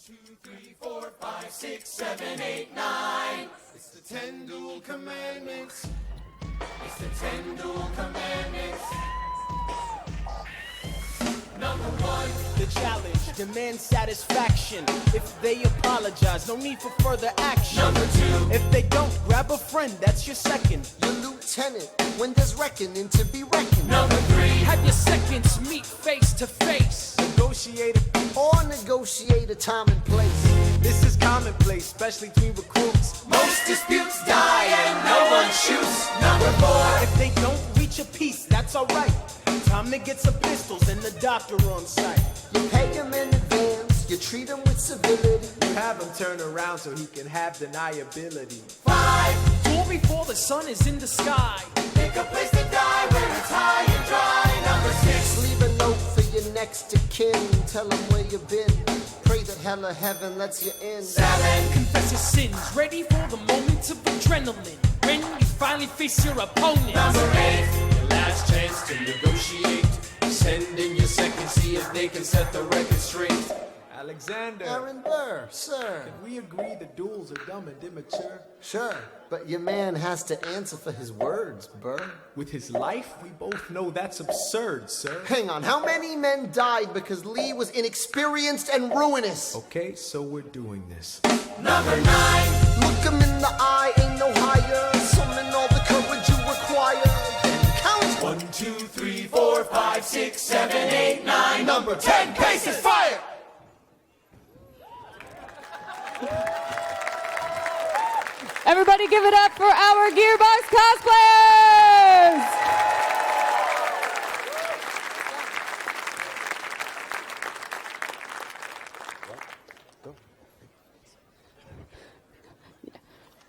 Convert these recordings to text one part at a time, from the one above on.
2, 3, 4, 5, 6, 7, 8, 9. It's the 10 Duel Commandments. It's the 10 Duel Commandments. Number 1. The challenge demands satisfaction. If they apologize, no need for further action. Number 2. If they don't, grab a friend, that's your second. Your lieutenant, when there's reckoning to be reckoned. Number 3. Have your seconds meet face to face. Negotiate Or negotiate a time and place. This is commonplace, especially between recruits. Most disputes die and no one shoots. Number 4. If they don't reach a peace, that's alright. Time to get some pistols and the doctor on site. You pay him in advance, you treat him with civility. You have him turn around so he can have deniability. 5. Duel before the sun is in the sky. Pick a place to die where it's high and dry. Number 6. Leave a note for your next of kin. Tell him where you've been. Pray that hell or heaven lets you in. 7. Confess your sins, ready for the moments of adrenaline. When you finally face your opponent. Number 8. Your last chance to negotiate. Send in your second, see if they can set the record straight. Alexander, Aaron Burr, sir. we agree the duels are dumb and immature. Sure, but your man has to answer for his words, Burr. With his life, we both know that's absurd, sir. Hang on, how many men died because Lee was inexperienced and ruinous? Okay, so we're doing this. Number 9. Look him in the eye, ain't no higher. Summon all the courage you require. Then count 1, 2, 3, 4, 5, 6, 7, 8, 9. Number 10. Paces fire. Everybody give it up for our Gearbox cosplayers!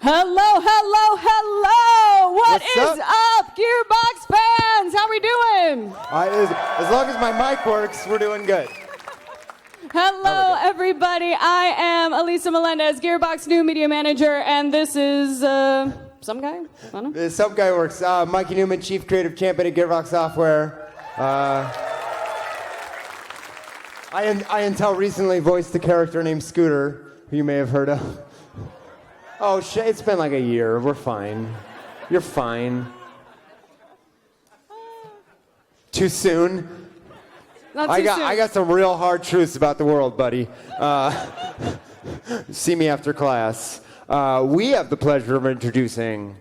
Hello, hello, hello! What's What is up, Gearbox fans? How we doing? As long as my mic works, we're doing good. Hello, everybody. I am Elisa Melendez, Gearbox new media manager, and this is some guy. I don't know. Some guy works. Mikey Newman, Chief Creative Champion at Gearbox Software. I until recently voiced the character named Scooter, who you may have heard of. Oh, shit, it's been like a year. We're fine. You're fine. Too soon? Not too I soon. got some real hard truths about the world, buddy. See me after class. We have the pleasure of introducing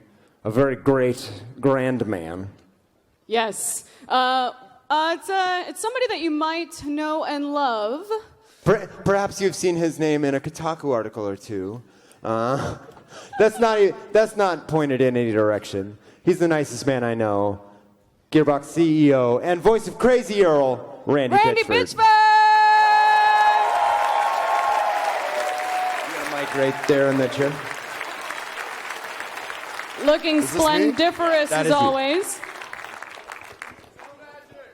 a very great grand man. Yes. It's somebody that you might know and love. Perhaps you've seen his name in a Kotaku article or two. That's not pointed in any direction. He's the nicest man I know. Gearbox CEO and voice of Crazy Earl, Randy Pitchford. You got a mic right there in the chair. Looking this me? splendiferous That as is you. always.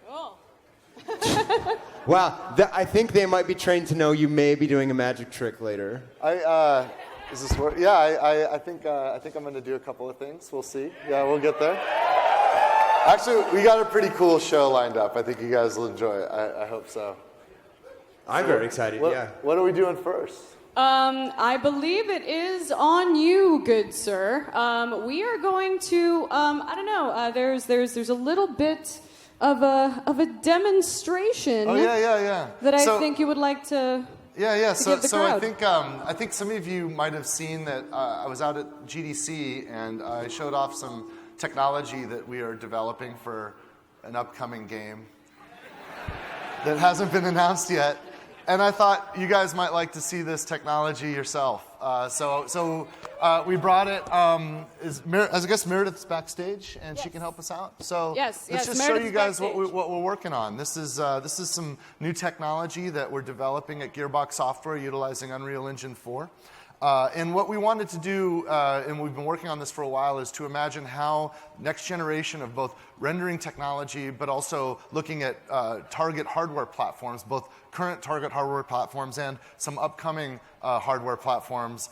Oh. Wow, I think they might be trained to know you may be doing a magic trick later. Is this work? Yeah, I think I'm going to do a couple of things. We'll see. Yeah, we'll get there. Actually, we got a pretty cool show lined up. I think you guys will enjoy it. I hope so. I'm very excited, yeah. What are we doing first? I believe it is on you, good sir. We are going to, I don't know, there's a little bit of a demonstration. Oh, yeah. That I think you would like to. Yeah. give the So I crowd. think some of you might have seen that I was out at GDC and I showed off some technology that we are developing for an upcoming game that hasn't been announced yet. And I thought you guys might like to see this technology yourself. So we brought it. I guess Meredith's backstage, and she can help us out. So Yes, let's just Meredith's show you guys backstage. what we're working on. This is some new technology that we're developing at Gearbox Software utilizing Unreal Engine 4. And what we wanted to do, and we've been working on this for a while, is to imagine how next generation of both rendering technology, but also looking at target hardware platforms, both current target hardware platforms and some upcoming hardware platforms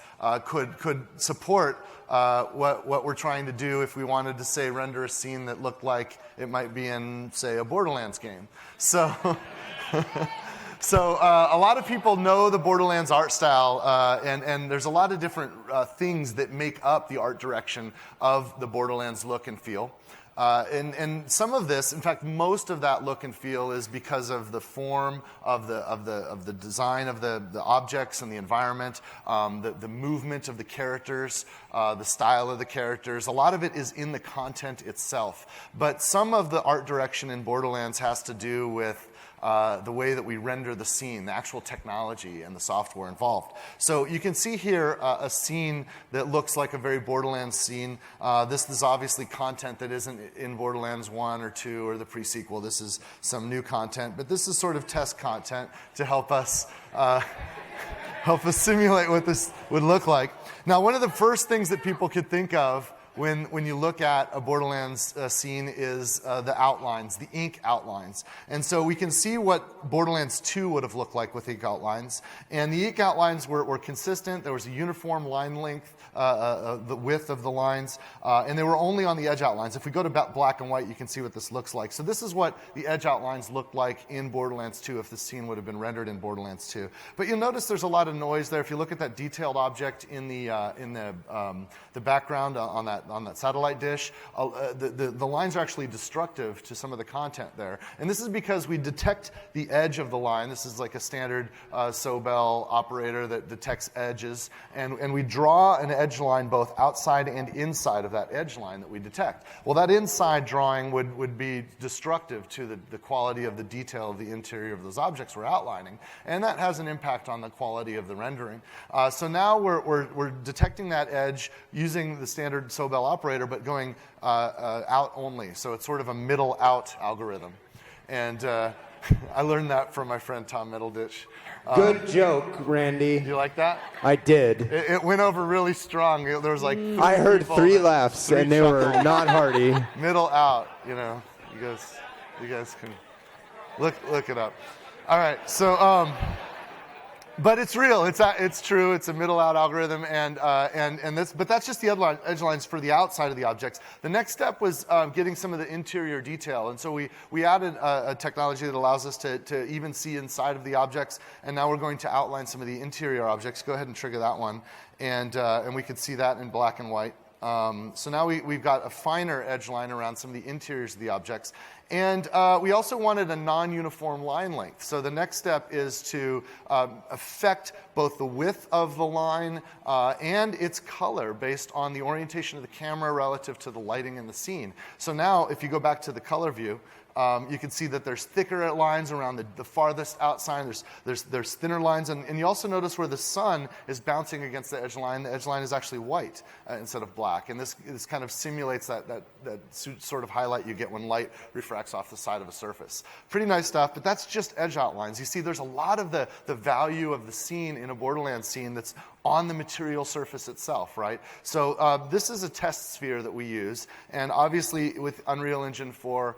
could support what we're trying to do if we wanted to, say, render a scene that looked like it might be in, say, a Borderlands game. So So a lot of people know the Borderlands art style, and there's a lot of different things that make up the art direction of the Borderlands look and feel. And some of this, in fact, most of that look and feel is because of the form of the design of the objects and the environment, the movement of the characters, the style of the characters. A lot of it is in the content itself. But some of the art direction in Borderlands has to do with the way that we render the scene, the actual technology and the software involved. So you can see here a scene that looks like a very Borderlands scene. This is obviously content that isn't in Borderlands 1 or 2 or the pre-sequel. This is some new content, but this is sort of test content to help us simulate what this would look like. Now, one of the first things that people could think of when you look at a Borderlands scene is the outlines, the ink outlines. And so we can see what Borderlands 2 would have looked like with ink outlines. And the ink outlines were consistent. There was a uniform line length, the width of the lines, and they were only on the edge outlines. If we go to black and white, you can see what this looks like. So this is what the edge outlines looked like in Borderlands 2 if the scene would have been rendered in Borderlands 2. But you'll notice there's a lot of noise there. If you look at that detailed object in the background on that satellite dish, the lines are actually destructive to some of the content there. And this is because we detect the edge of the line. This is like a standard Sobel operator that detects edges. And we draw an edge line both outside and inside of that edge line that we detect. Well, that inside drawing would be destructive to the quality of the detail of the interior of those objects we're outlining. And that has an impact on the quality of the rendering. So now we're detecting that edge using the standard Sobel operator, but going out only. So it's sort of a middle out algorithm. And I learned that from my friend Tom Middleditch. Good joke, Randy. Do you like that? I did. It went over really strong. There was like I heard 3 laughs, and they were not hearty. Middle out, you know. You guys can look it up. All right, so but it's real. It's true. It's a middle out algorithm, but that's just the edge lines for the outside of the objects. The next step was getting some of the interior detail, and so we added a technology that allows us to even see inside of the objects, and now we're going to outline some of the interior objects. Go ahead and trigger that one, and we can see that in black and white. So now we've got a finer edge line around some of the interiors of the objects. And we also wanted a non-uniform line length. So the next step is to affect both the width of the line and its color based on the orientation of the camera relative to the lighting in the scene. So now if you go back to the color view, you can see that there's thicker lines around the farthest outside. There's thinner lines, and you also notice where the sun is bouncing against the edge line. The edge line is actually white instead of black, and this kind of simulates that sort of highlight you get when light refracts off the side of a surface. Pretty nice stuff, but that's just edge outlines. You see, there's a lot of the value of the scene in a Borderlands scene that's on the material surface itself, right? So this is a test sphere that we use, and obviously with Unreal Engine 4,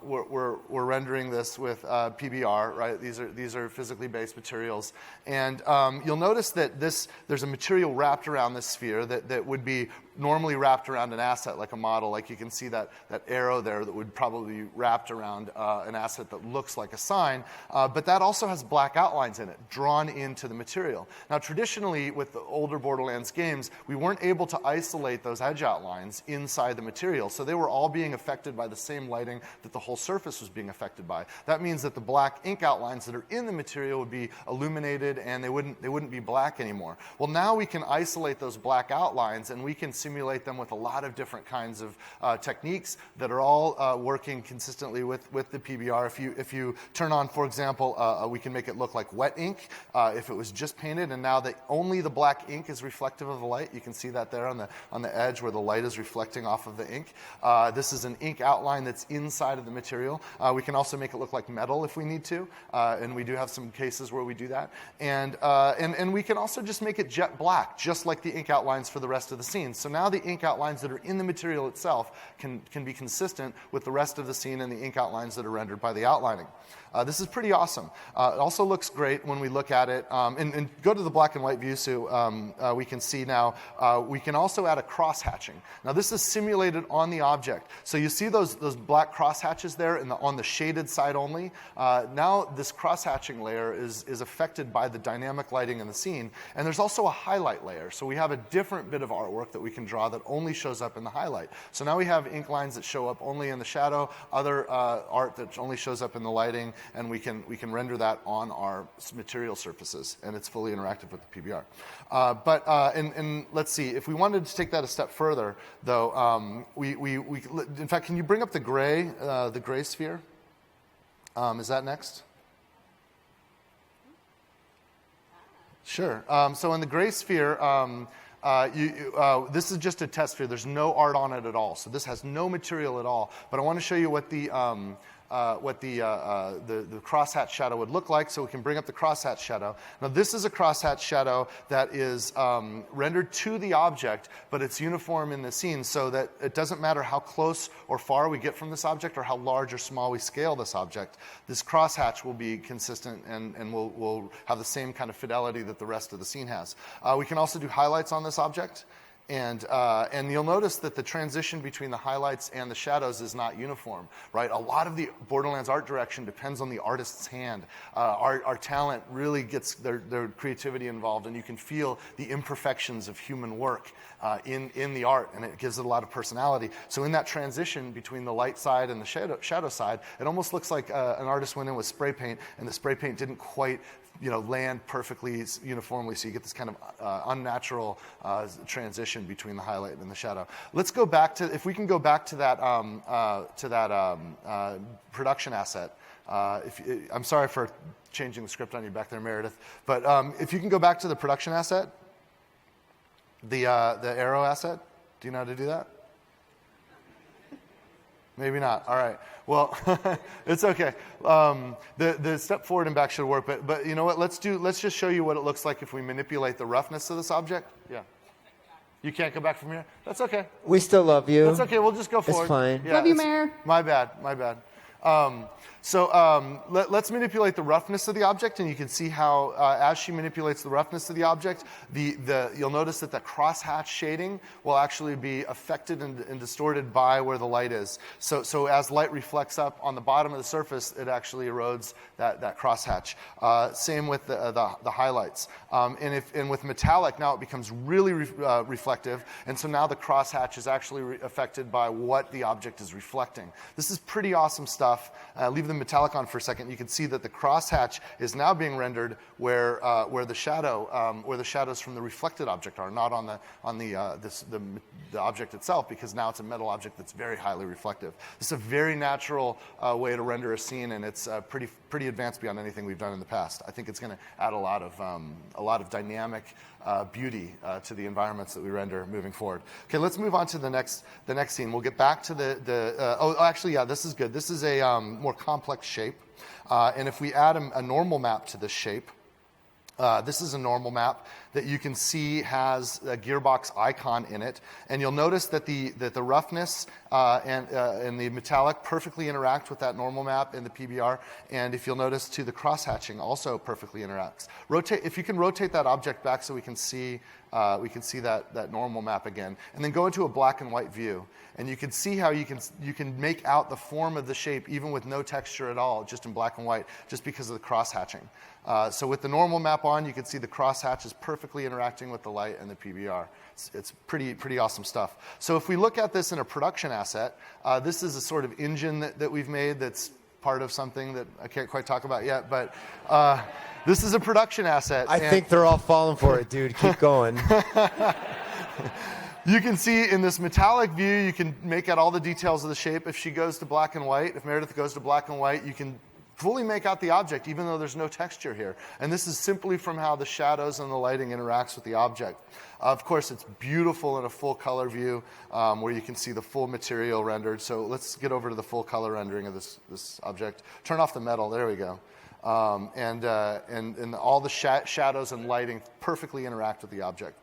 we're rendering this with PBR, right? These are physically based materials, and you'll notice that there's a material wrapped around this sphere that would be normally wrapped around an asset like a model. Like you can see that arrow there that would probably be wrapped around an asset that looks like a sign, but that also has black outlines in it, drawn into the material. Now traditionally with the older Borderlands games, we weren't able to isolate those edge outlines inside the material, so they were all being affected by the same lighting that the whole surface was being affected by. That means that the black ink outlines that are in the material would be illuminated and they wouldn't be black anymore. Well, now we can isolate those black outlines and we can simulate them with a lot of different kinds of techniques that are all working consistently with the PBR. If you turn on, for example, we can make it look like wet ink if it was just painted, and now that only the black ink is reflective of the light. You can see that there on the edge where the light is reflecting off of the ink. This is an ink outline that's inside of the material. We can also make it look like metal if we need to, and we do have some cases where we do that. And we can also just make it jet black, just like the ink outlines for the rest of the scene. So now the ink outlines that are in the material itself can be consistent with the rest of the scene and the ink outlines that are rendered by the outlining. This is pretty awesome. It also looks great when we look at it. And go to the black and white view so we can see now. We can also add a cross-hatching. Now this is simulated on the object. So you see those black cross-hatches there on the shaded side only. Now this cross-hatching layer is affected by the dynamic lighting in the scene. And there's also a highlight layer. So we have a different bit of artwork that we can draw that only shows up in the highlight. So now we have ink lines that show up only in the shadow, other art that only shows up in the lighting, and we can render that on our material surfaces, and it's fully interactive with the PBR. And let's see, if we wanted to take that a step further, though, in fact, can you bring up the gray sphere? Is that next? Sure. So in the gray sphere, this is just a test sphere. There's no art on it at all. So this has no material at all. But I want to show you what the crosshatch shadow would look like, so we can bring up the crosshatch shadow. Now this is a crosshatch shadow that is rendered to the object, but it's uniform in the scene so that it doesn't matter how close or far we get from this object or how large or small we scale this object. This crosshatch will be consistent and will have the same kind of fidelity that the rest of the scene has. We can also do highlights on this object. And you'll notice that the transition between the highlights and the shadows is not uniform, right? A lot of the Borderlands art direction depends on the artist's hand. Our talent really gets their creativity involved, and you can feel the imperfections of human work in the art, and it gives it a lot of personality. So in that transition between the light side and the shadow side, it almost looks like an artist went in with spray paint, and the spray paint didn't quite land perfectly uniformly, so you get this kind of unnatural transition between the highlight and the shadow. Let's go back to, if we can go back to that production asset. I'm sorry for changing the script on you back there, Meredith, but if you can go back to the production asset, the arrow asset. Do you know how to do that? Maybe not. All right. Well, it's okay. The step forward and back should work, but you know what? Let's just show you what it looks like if we manipulate the roughness of this object. Yeah. You can't go back from here? That's okay. We still love you. That's okay. We'll just go forward. It's fine. Yeah, love you, Mayor. My bad. Let's manipulate the roughness of the object, and you can see how as she manipulates the roughness of the object, you'll notice that the crosshatch shading will actually be affected and distorted by where the light is. So as light reflects up on the bottom of the surface, it actually erodes that crosshatch. Same with the highlights. And with metallic, now it becomes really reflective, and so now the crosshatch is actually affected by what the object is reflecting. This is pretty awesome stuff. Leave the metallic on for a second. You can see that the crosshatch is now being rendered where the shadows from the reflected object are, not on the object itself, because now it's a metal object that's very highly reflective. This is a very natural way to render a scene, and it's pretty advanced beyond anything we've done in the past. I think it's going to add a lot of dynamic beauty to the environments that we render moving forward. Okay, let's move on to the next scene. We'll get back to this is good. This is a more complex shape, and if we add a normal map to this shape, this is a normal map that you can see has a Gearbox icon in it, and you'll notice that the roughness and the metallic perfectly interact with that normal map in the PBR, and if you'll notice too, the cross-hatching also perfectly interacts. If you can rotate that object back so we can see that normal map again, and then go into a black and white view, and you can see how you can make out the form of the shape even with no texture at all, just in black and white, just because of the cross-hatching. So with the normal map on, you can see the crosshatch is perfectly interacting with the light and the PBR. It's pretty awesome stuff. So if we look at this in a production asset, this is a sort of engine that we've made that's part of something that I can't quite talk about yet, but this is a production asset. I think they're all falling for it, dude. Keep going. You can see in this metallic view, you can make out all the details of the shape. If she goes to black and white, if Meredith goes to black and white, you can fully make out the object, even though there's no texture here. And this is simply from how the shadows and the lighting interacts with the object. Of course, it's beautiful in a full color view where you can see the full material rendered. So let's get over to the full color rendering of this object. Turn off the metal. There we go. And all the shadows and lighting perfectly interact with the object.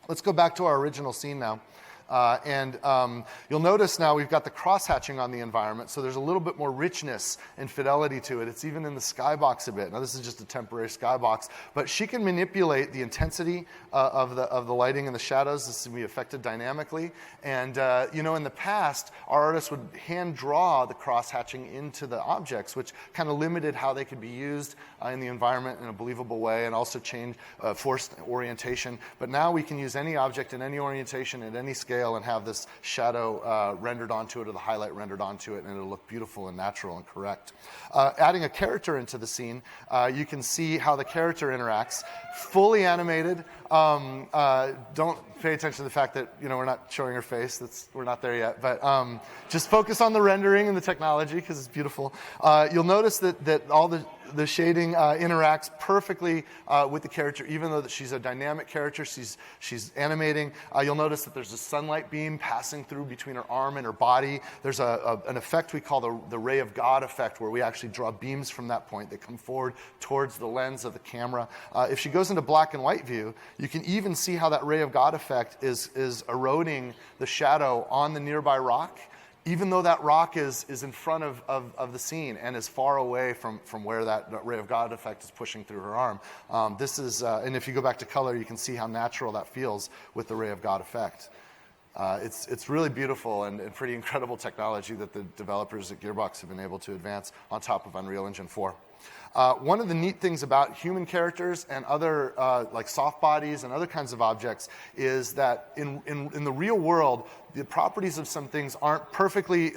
Let's go back to our original scene now. You'll notice now we've got the cross-hatching on the environment, so there's a little bit more richness and fidelity to it. It's even in the skybox a bit. Now, this is just a temporary skybox, but she can manipulate the intensity of the lighting and the shadows. This can be affected dynamically. And, in the past, our artists would hand draw the cross-hatching into the objects, which kind of limited how they could be used in the environment in a believable way, and also change forced orientation. But now we can use any object in any orientation at any scale and have this shadow rendered onto it, or the highlight rendered onto it, and it'll look beautiful and natural and correct. Adding a character into the scene, you can see how the character interacts. Fully animated. Don't pay attention to the fact that we're not showing her face. We're not there yet. But just focus on the rendering and the technology, because it's beautiful. You'll notice that all the shading interacts perfectly with the character, even though that she's a dynamic character. She's animating. You'll notice that there's a sunlight beam passing through between her arm and her body. There's an effect we call the ray of God effect, where we actually draw beams from that point that come forward towards the lens of the camera. If she goes into black and white view, you can even see how that ray of God effect is eroding the shadow on the nearby rock, even though that rock is in front of the scene and is far away from where that ray of God effect is pushing through her arm. And if you go back to color, you can see how natural that feels with the ray of God effect. It's really beautiful and pretty incredible technology that the developers at Gearbox have been able to advance on top of Unreal Engine 4. One of the neat things about human characters and other like soft bodies and other kinds of objects is that in the real world, the properties of some things don't perfectly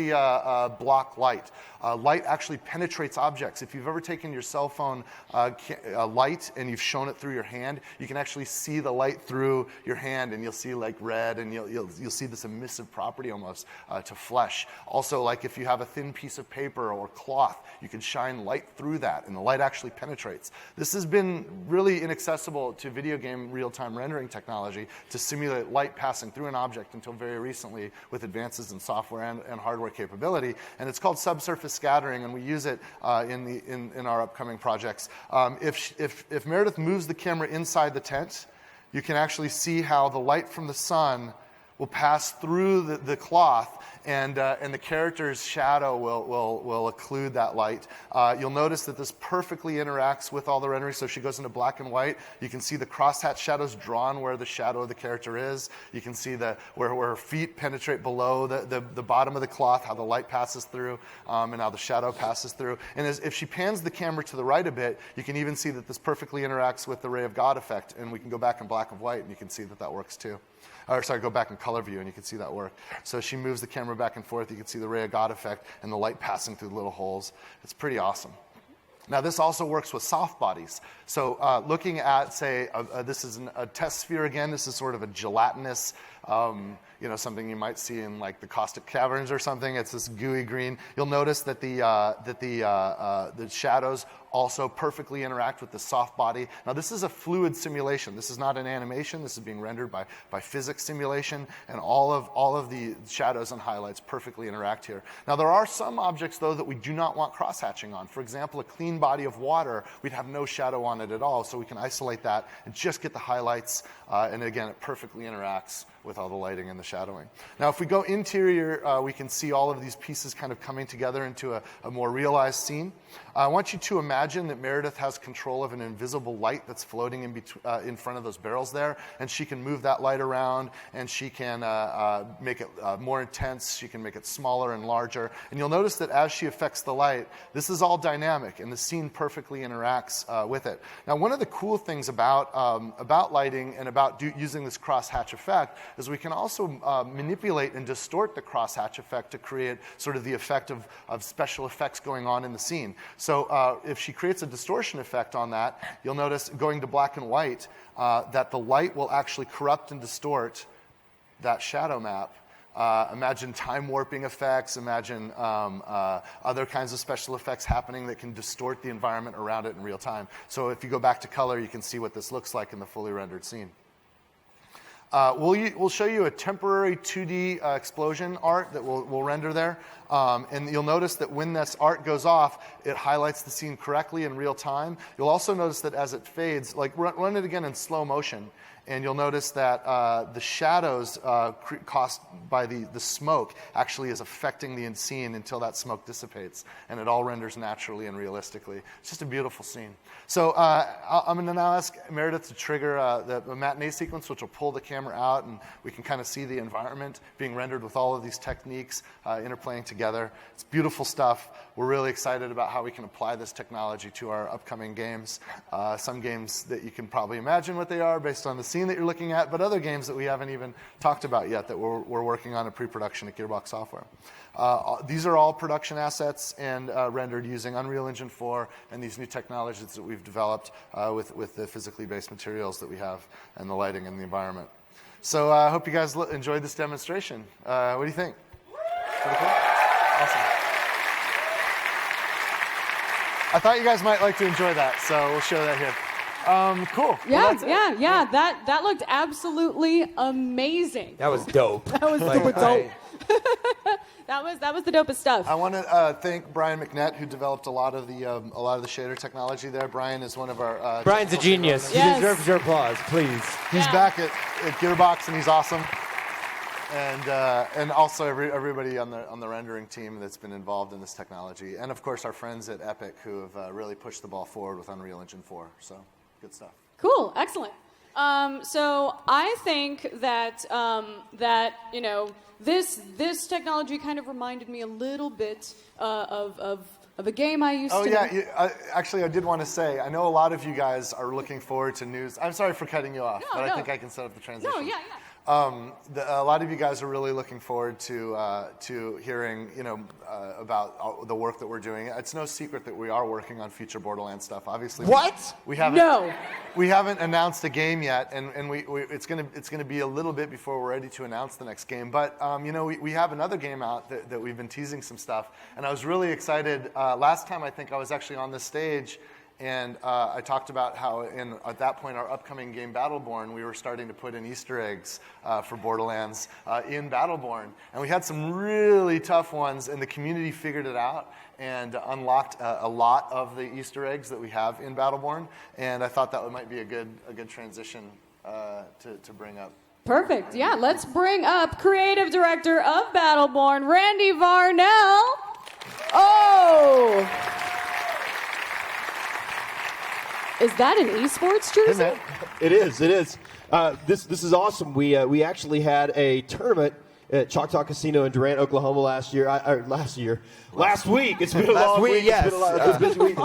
block light. Light actually penetrates objects. If you've ever taken your cell phone light and you've shown it through your hand, you can actually see the light through your hand, and you'll see like red, and you'll see this emissive property almost to flesh. Also, like if you have a thin piece of paper or cloth, you can shine light through that, and the light actually penetrates. This has been really inaccessible to video game real-time rendering technology to simulate light passing through an object until very recently with advances in software and hardware capability, and it's called subsurface scattering, and we use it in our upcoming projects. If Meredith moves the camera inside the tent, you can actually see how the light from the sun will pass through the cloth, and the character's shadow will occlude that light. You'll notice that this perfectly interacts with all the rendering. So if she goes into black and white, you can see the crosshatch shadows drawn where the shadow of the character is. You can see where her feet penetrate below the bottom of the cloth, how the light passes through, and how the shadow passes through. And if she pans the camera to the right a bit, you can even see that this perfectly interacts with the ray of God effect. And we can go back in black and white, and you can see that works too. Go back in color view, and you can see that work. So she moves the camera back and forth. You can see the ray of God effect and the light passing through the little holes. It's pretty awesome. Now, this also works with soft bodies. So looking at, say, this is a test sphere again. This is sort of a gelatinous, something you might see in like the caustic caverns or something. It's this gooey green. You'll notice that the shadows also perfectly interact with the soft body. Now, this is a fluid simulation. This is not an animation. This is being rendered by physics simulation, and all of the shadows and highlights perfectly interact here. Now, there are some objects, though, that we do not want cross-hatching on. For example, a clean body of water, we'd have no shadow on it at all, so we can isolate that and just get the highlights, and again, it perfectly interacts with all the lighting and the shadowing. Now, if we go interior, we can see all of these pieces kind of coming together into a more realized scene. I want you to imagine that Meredith has control of an invisible light that's floating in front of those barrels there, and she can move that light around, and she can make it more intense. She can make it smaller and larger. And you'll notice that as she affects the light, this is all dynamic, and the scene perfectly interacts with it. Now, one of the cool things about lighting and about using this crosshatch effect is we can also manipulate and distort the crosshatch effect to create sort of the effect of special effects going on in the scene. So if she creates a distortion effect on that, you'll notice going to black and white that the light will actually corrupt and distort that shadow map. Imagine time warping effects, imagine other kinds of special effects happening that can distort the environment around it in real time. So if you go back to color, you can see what this looks like in the fully rendered scene. We'll show you a temporary 2D explosion art that we'll render there. And you'll notice that when this art goes off, it highlights the scene correctly in real time. You'll also notice that as it fades, like run it again in slow motion, and you'll notice that the shadows caused by the smoke actually is affecting the scene until that smoke dissipates, and it all renders naturally and realistically. It's just a beautiful scene. So I'm going to now ask Meredith to trigger the matinee sequence, which will pull the camera out, and we can kind of see the environment being rendered with all of these techniques interplaying together. It's beautiful stuff. We're really excited about how we can apply this technology to our upcoming games. Some games that you can probably imagine what they are based on the scene that you're looking at, but other games that we haven't even talked about yet that we're working on in pre-production at Gearbox Software. These are all production assets and rendered using Unreal Engine 4 and these new technologies that we've developed with the physically based materials that we have and the lighting and the environment. So I hope you guys enjoyed this demonstration. What do you think? Pretty cool? Awesome. I thought you guys might like to enjoy that, so we'll show that here. Cool. Yeah, Well, yeah. That looked absolutely amazing. That was dope. That was super dope. That was the dopest stuff. I want to thank Brian McNett, who developed a lot of the shader technology there. Brian is one of our. Brian's a genius. Yes. He deserves your applause, please. He's Yeah. back at Gearbox, and he's awesome. And also everybody on the rendering team that's been involved in this technology, and of course our friends at Epic who have really pushed the ball forward with Unreal Engine 4. So good stuff. Cool, excellent. So I think that this technology kind of reminded me a little bit of a game I used to. Oh yeah, actually I did want to say I know a lot of you guys are looking forward to news. I'm sorry for cutting you off, but I think I can set up the transition. No, yeah. A lot of you guys are really looking forward to hearing, about the work that we're doing. It's no secret that we are working on future Borderlands stuff. Obviously, we haven't announced a game yet, and it's gonna be a little bit before we're ready to announce the next game. But we have another game out that we've been teasing some stuff, and I was really excited. Last time I think I was actually on this stage. And I talked about how, at that point, our upcoming game, Battleborn, we were starting to put in Easter eggs for Borderlands in Battleborn. And we had some really tough ones, and the community figured it out and unlocked a lot of the Easter eggs that we have in Battleborn. And I thought that might be a good transition to bring up. Perfect. Yeah, let's bring up creative director of Battleborn, Randy Varnell. Oh. Is that an esports jersey? It is. This is awesome. We actually had a tournament at Choctaw Casino in Durant, Oklahoma last week. It's been a long week. Yes. It's been a busy week.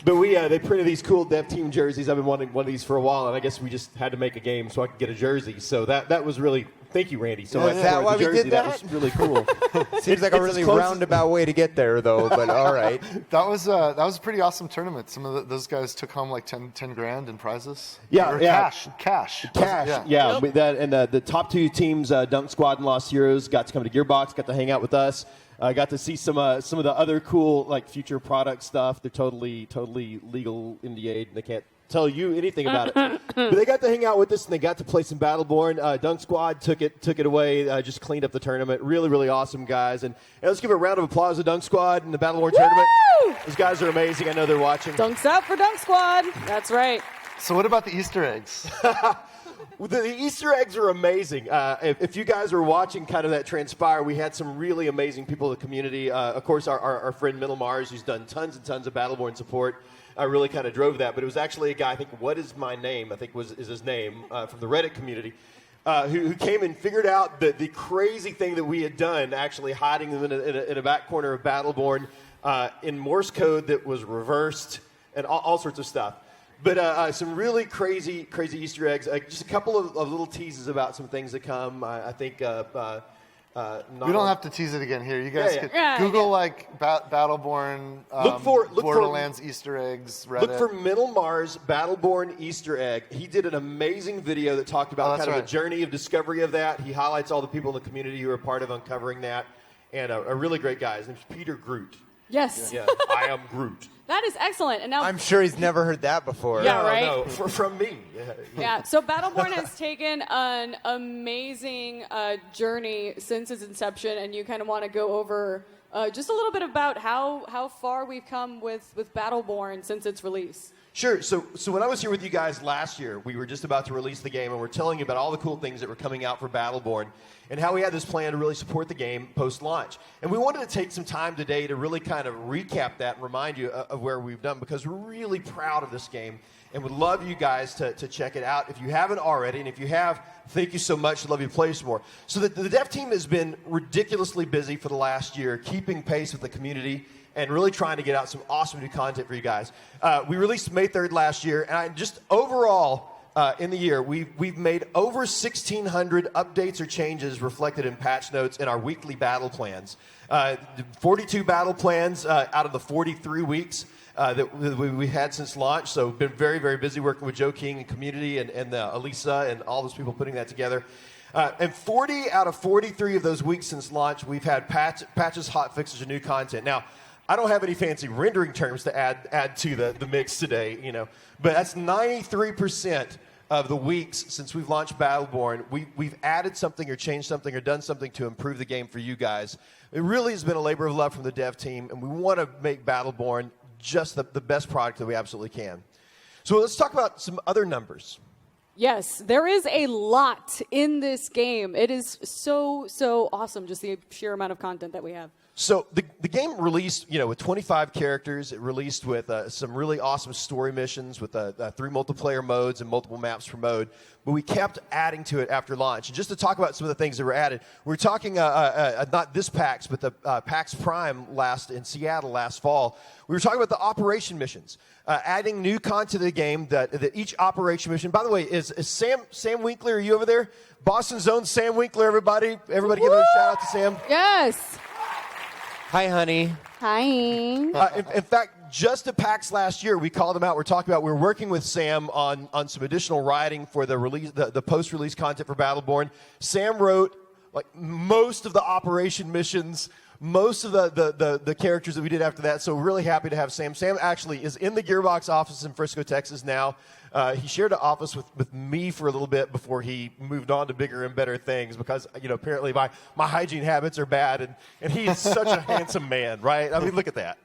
But they printed these cool Dev Team jerseys. I've been wanting one of these for a while, and I guess we just had to make a game so I could get a jersey. So that was really. Thank you, Randy. So Is that why we did that? That was really cool. Seems like a really roundabout way to get there, though. But all right. That was a pretty awesome tournament. Some of those guys took home like 10 grand in prizes. Yeah, Cash. Yeah. The top two teams, Dunk Squad and Lost Heroes, got to come to Gearbox, got to hang out with us. Got to see some of the other cool future product stuff. They're totally legal NDA'd, and they can't tell you anything about it. But they got to hang out with us, and they got to play some Battleborn. Dunk Squad took it away, just cleaned up the tournament. Really, really awesome guys. And let's give a round of applause to Dunk Squad and the Battleborn tournament. Those guys are amazing. I know they're watching. Dunks out for Dunk Squad. That's right. So what about the Easter eggs? The Easter eggs are amazing. If you guys were watching kind of that transpire, we had some really amazing people in the community. Of course, our friend Middle Mars, who's done tons and tons of Battleborn support, really kind of drove that. But it was actually a guy, I think, What Is My Name, I think is his name, from the Reddit community, who came and figured out the crazy thing that we had done, actually hiding them in a back corner of Battleborn in Morse code that was reversed and all sorts of stuff. But some really crazy Easter eggs. Just a couple of little teases about some things to come. I think. We don't have to tease it again here. You guys could Google Battleborn, look Borderlands Easter eggs. Reddit. Look for Middle Mars Battleborn Easter egg. He did an amazing video that talked about the journey of discovery of that. He highlights all the people in the community who are part of uncovering that, and a really great guy. His name's Peter Groot. Yes. Yeah, I am Groot. That is excellent. And now I'm sure he's never heard that before. Yeah, right? No, from me. Yeah, so Battleborn has taken an amazing journey since its inception, and you kind of want to go over just a little bit about how far we've come with Battleborn since its release. Sure. So when I was here with you guys last year, we were just about to release the game, and we're telling you about all the cool things that were coming out for Battleborn and how we had this plan to really support the game post-launch. And we wanted to take some time today to really kind of recap that and remind you of where we've done, because we're really proud of this game and would love you guys to check it out if you haven't already. And if you have, thank you so much. I'd love you to play some more. So the dev team has been ridiculously busy for the last year, keeping pace with the community and really trying to get out some awesome new content for you guys. We released May 3rd last year, and just overall in the year, we've made over 1,600 updates or changes reflected in patch notes in our weekly battle plans. 42 battle plans out of the 43 weeks that we had since launch. So we've been very, very busy working with Joe King and community and Elisa and all those people putting that together. And 40 out of 43 of those weeks since launch, we've had patches, hot fixes, and new content. Now, I don't have any fancy rendering terms to add to the mix today, but that's 93% of the weeks since we've launched Battleborn. We've added something or changed something or done something to improve the game for you guys. It really has been a labor of love from the dev team, and we want to make Battleborn just the best product that we absolutely can. So let's talk about some other numbers. Yes, there is a lot in this game. It is so awesome, just the sheer amount of content that we have. So the game released, with 25 characters. It released with some really awesome story missions with 3 multiplayer modes and multiple maps per mode. But we kept adding to it after launch. And just to talk about some of the things that were added, we were talking not this PAX, but the PAX Prime in Seattle last fall. We were talking about the operation missions, adding new content to the game. That each operation mission. By the way, is Sam Winkler? Are you over there? Boston's own Sam Winkler. Everybody give a shout out to Sam. Yes. Hi, honey. Hi. In fact, just at PAX last year, we called him out. We're working with Sam on some additional writing for the release, the post-release content for Battleborn. Sam wrote most of the operation missions, most of the characters that we did after that. So we're really happy to have Sam. Sam actually is in the Gearbox office in Frisco, Texas now. He shared an office with me for a little bit before he moved on to bigger and better things because, apparently my hygiene habits are bad, and he is such a handsome man, right? I mean, look at that.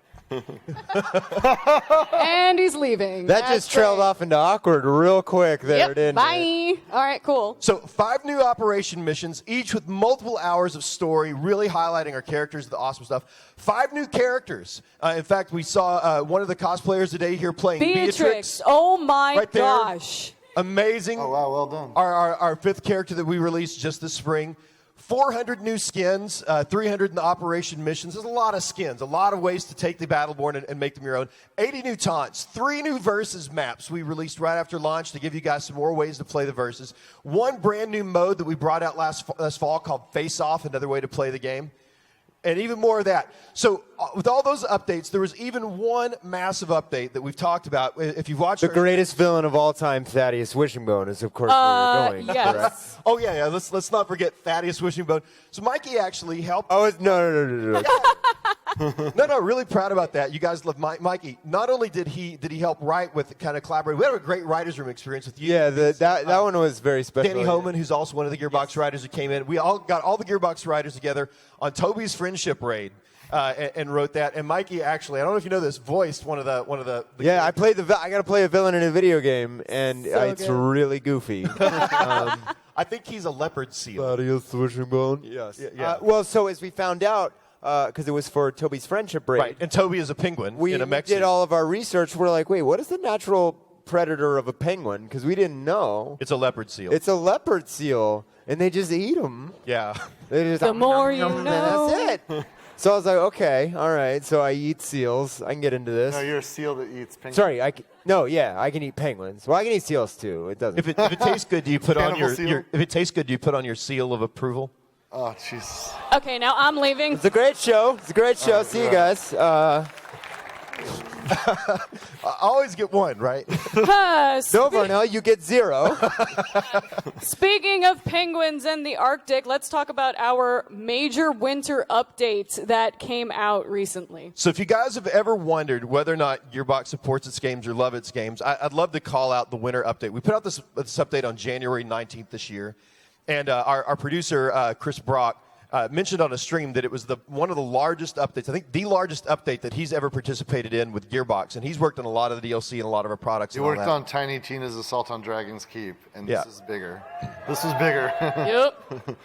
And he's leaving. That just trailed off into awkward real quick there, didn't Bye. it? All right, cool. So 5 new operation missions, each with multiple hours of story, really highlighting our characters, the awesome stuff. 5 new characters. In fact, we saw one of the cosplayers today here playing Beatrix. Oh, my right there. gosh. Amazing. Oh, wow, well done. Our 5th character that we released just this spring. 400 new skins, 300 in the operation missions. There's a lot of skins, a lot of ways to take the Battleborn and make them your own. 80 new taunts, 3 new versus maps we released right after launch to give you guys some more ways to play the versus. 1 brand new mode that we brought out last fall called Face Off, another way to play the game. And even more of that. So with all those updates, there was even one massive update that we've talked about. If you've watched the greatest villain of all time, Thaddeus Wishbone, is of course where you're going. Yes. Correct? Oh yeah. Let's not forget Thaddeus Wishbone. So Mikey actually helped. Oh no. No, really proud about that. You guys love Mikey. Not only did he help write with kind of collaborate. We had a great writer's room experience with you. Yeah, that one was very special. Danny Homan, who's also one of the Gearbox writers who came in. We all got all the Gearbox writers together on Toby's Friendship Raid. And wrote that. And Mikey actually, I don't know if you know this, voiced one of the yeah, I got to play a villain in a video game, and it's really goofy. I think he's a leopard seal. Thaddeus Wishbone. Yes. Yeah. Well, so as we found out, because it was for Toby's Friendship Raid. Right, and Toby is a penguin in a mech We did suit. all of our research. We're like, wait, what is the natural predator of a penguin? Because we didn't know. It's a leopard seal. It's a leopard seal, and they just eat them. Yeah. They just, The more you and know. that's it. So I was like, okay, all right. So I eat seals. I can get into this. No, you're a seal that eats penguins. Sorry, I can eat penguins. Well, I can eat seals too. It doesn't. If it tastes good, do you put on Cannibal seal? if it tastes good, do you put on your seal of approval? Oh, jeez. Okay, now I'm leaving. It's a great show. See you guys. I always get one, right? No, Varnell, you get 0. Speaking of penguins and the Arctic, let's talk about our major winter updates that came out recently. So if you guys have ever wondered whether or not Gearbox supports its games or love its games, I'd love to call out the winter update. We put out this update on January 19th this year, and our producer, Chris Brock, mentioned on a stream that it was one of the largest updates, I think the largest update that he's ever participated in with Gearbox. And he's worked on a lot of the DLC and a lot of our products. He worked on Tiny Tina's Assault on Dragon's Keep, and Yeah. this is bigger. This was bigger. Yep.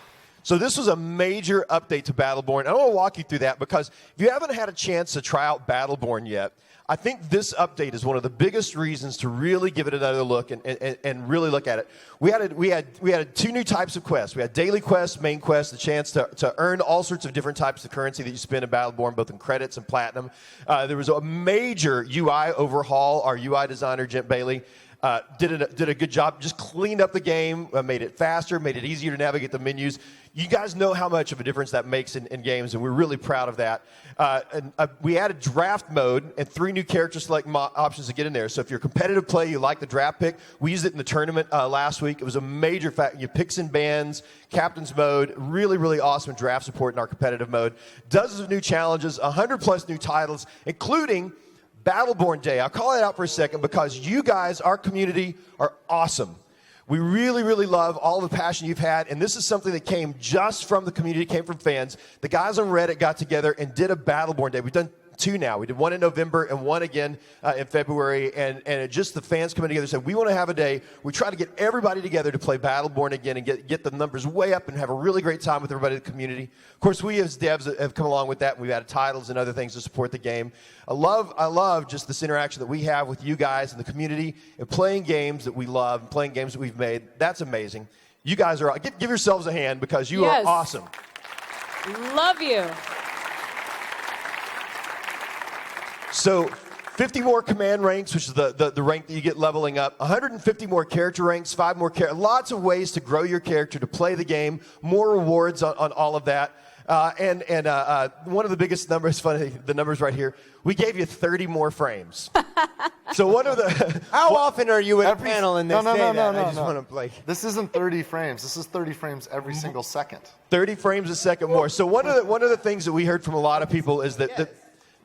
So this was a major update to Battleborn. I want to walk you through that because if you haven't had a chance to try out Battleborn yet, I think this update is one of the biggest reasons to really give it another look and really look at it. We had 2 new types of quests. We had daily quests, main quests, the chance to earn all sorts of different types of currency that you spend in Battleborn, both in credits and platinum. There was a major UI overhaul. Our UI designer, Jent Bailey, did a good job. Just cleaned up the game, made it faster, made it easier to navigate the menus. You guys know how much of a difference that makes in games, and we're really proud of that. We added draft mode and 3 new character select options to get in there. So if you're a competitive player, you like the draft pick, we used it in the tournament last week. It was a major fact. You picks and bans, captain's mode, really, really awesome draft support in our competitive mode. Dozens of new challenges, 100+ new titles, including Battleborn Day. I'll call it out for a second because you guys, our community, are awesome. We really, really love all the passion you've had, and this is something that came just from the community, came from fans. The guys on Reddit got together and did a Battleborn Day. We've done 2 now. We did one in November and one again in February, and it just the fans coming together said, we want to have a day. We try to get everybody together to play Battleborn again and get the numbers way up and have a really great time with everybody in the community. Of course, we as devs have come along with that, and we've added titles and other things to support the game. I love just this interaction that we have with you guys in the community and playing games that we love, and playing games that we've made. That's amazing. You guys are, give yourselves a hand because you are awesome. Love you. So 50 more command ranks, which is the rank that you get leveling up. 150 more character ranks, 5 more lots of ways to grow your character, to play the game, more rewards on all of that. And one of the biggest numbers, funny, the numbers right here, we gave you 30 more frames. So one of the... How often are you at a panel and they say that? I just want to play. This isn't 30 frames. This is 30 frames every single second. 30 frames a second more. So one of the things that we heard from a lot of people is that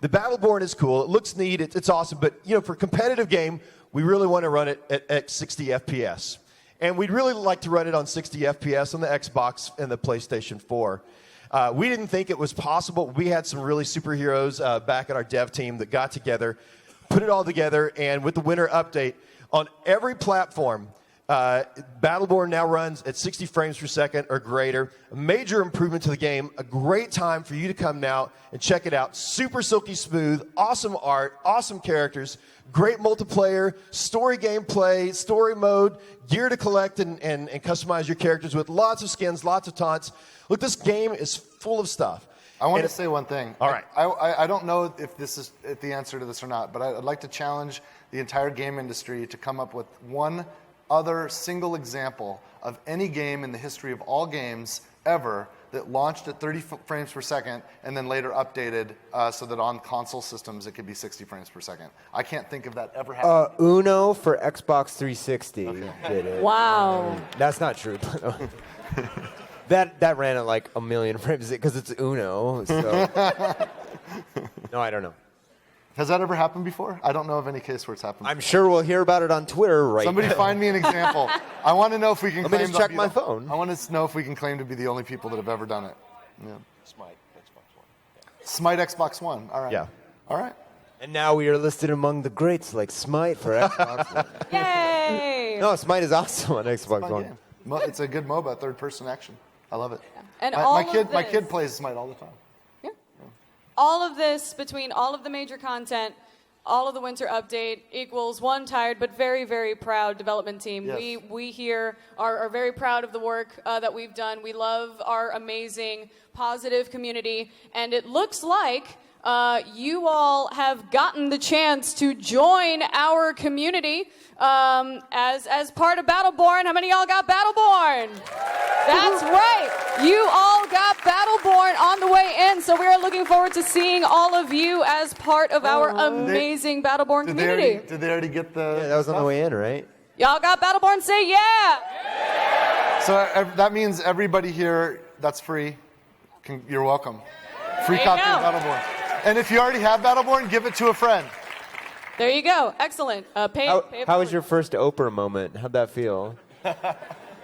the Battleborn is cool. It looks neat. It's awesome. But, for a competitive game, we really want to run it at 60 FPS. And we'd really like to run it on 60 FPS on the Xbox and the PlayStation 4. We didn't think it was possible. We had some really superheroes back at our dev team that got together, put it all together, and with the winter update, on every platform, Battleborn now runs at 60 frames per second or greater. A major improvement to the game. A great time for you to come now and check it out. Super silky smooth, awesome art, awesome characters, great multiplayer, story gameplay, story mode, gear to collect and customize your characters with lots of skins, lots of taunts. Look, this game is full of stuff. I want to say one thing. All right. I don't know if this is the answer to this or not, but I'd like to challenge the entire game industry to come up with one other single example of any game in the history of all games ever that launched at 30 frames per second and then later updated so that on console systems it could be 60 frames per second. I can't think of that ever happening. Uno for Xbox 360 did it. Wow. That's not true. That ran at like 1 million frames because it's Uno. So. No, I don't know. Has that ever happened before? I don't know of any case where it's happened. I'm sure we'll hear about it on Twitter right Somebody now. find me an example. I want to know if we can Let me claim just to check be my the- phone. I want to know if we can claim to be the only people that have ever done it. Yeah. Smite, Xbox One. Smite Xbox One. All right. Yeah. All right. And now we are listed among the greats like Smite for Xbox One. Yay! No, Smite is awesome on Xbox Fun One. game. It's a good MOBA, third-person action. I love it. And My kid plays Smite all the time. Yeah. All of this, between all of the major content, all of the winter update, equals one tired but very, very proud development team. Yes. We here are very proud of the work that we've done. We love our amazing, positive community, and it looks like you all have gotten the chance to join our community as part of Battleborn. How many of y'all got Battleborn? That's right. You all got Battleborn on the way in, so we are looking forward to seeing all of you as part of our amazing Battleborn community. Did they already get the... Yeah, that was on the way in, right? Y'all got Battleborn? Say yeah! So that means everybody here, that's free. You're welcome. Free There you copy of go. Battleborn. And if you already have Battleborn, give it to a friend. There you go. Excellent. Pay How it was forward. your first Oprah moment? How'd that feel?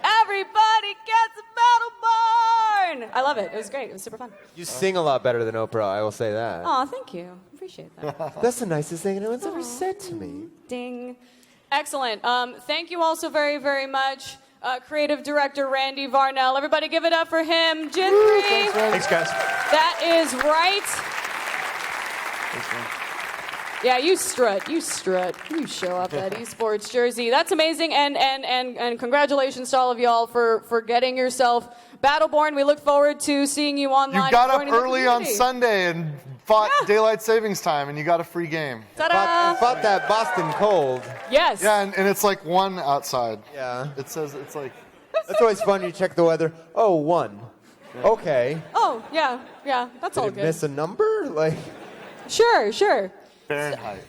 Everybody gets a Battleborn! I love it. It was great. It was super fun. You sing a lot better than Oprah, I will say that. Oh, thank you. Appreciate that. That's the nicest thing anyone's ever said to me. Ding. Excellent. Thank you all so very, very much. Creative director Randy Varnell. Everybody give it up for him. Jitri. Thanks, guys. That is right. Yeah, you strut. You show up that esports jersey. That's amazing, and congratulations to all of y'all for getting yourself Battleborn. We look forward to seeing you online. You got up joining the early on community. Sunday and fought daylight savings time, and you got a free game. Ta-da! Fought that Boston cold. Yes. Yeah, and it's like 1 outside. Yeah. It says it's like. That's always fun. You check the weather. Oh, 1. Okay. Oh, yeah. That's all Did it good. miss a number? Like. Sure. Fahrenheit.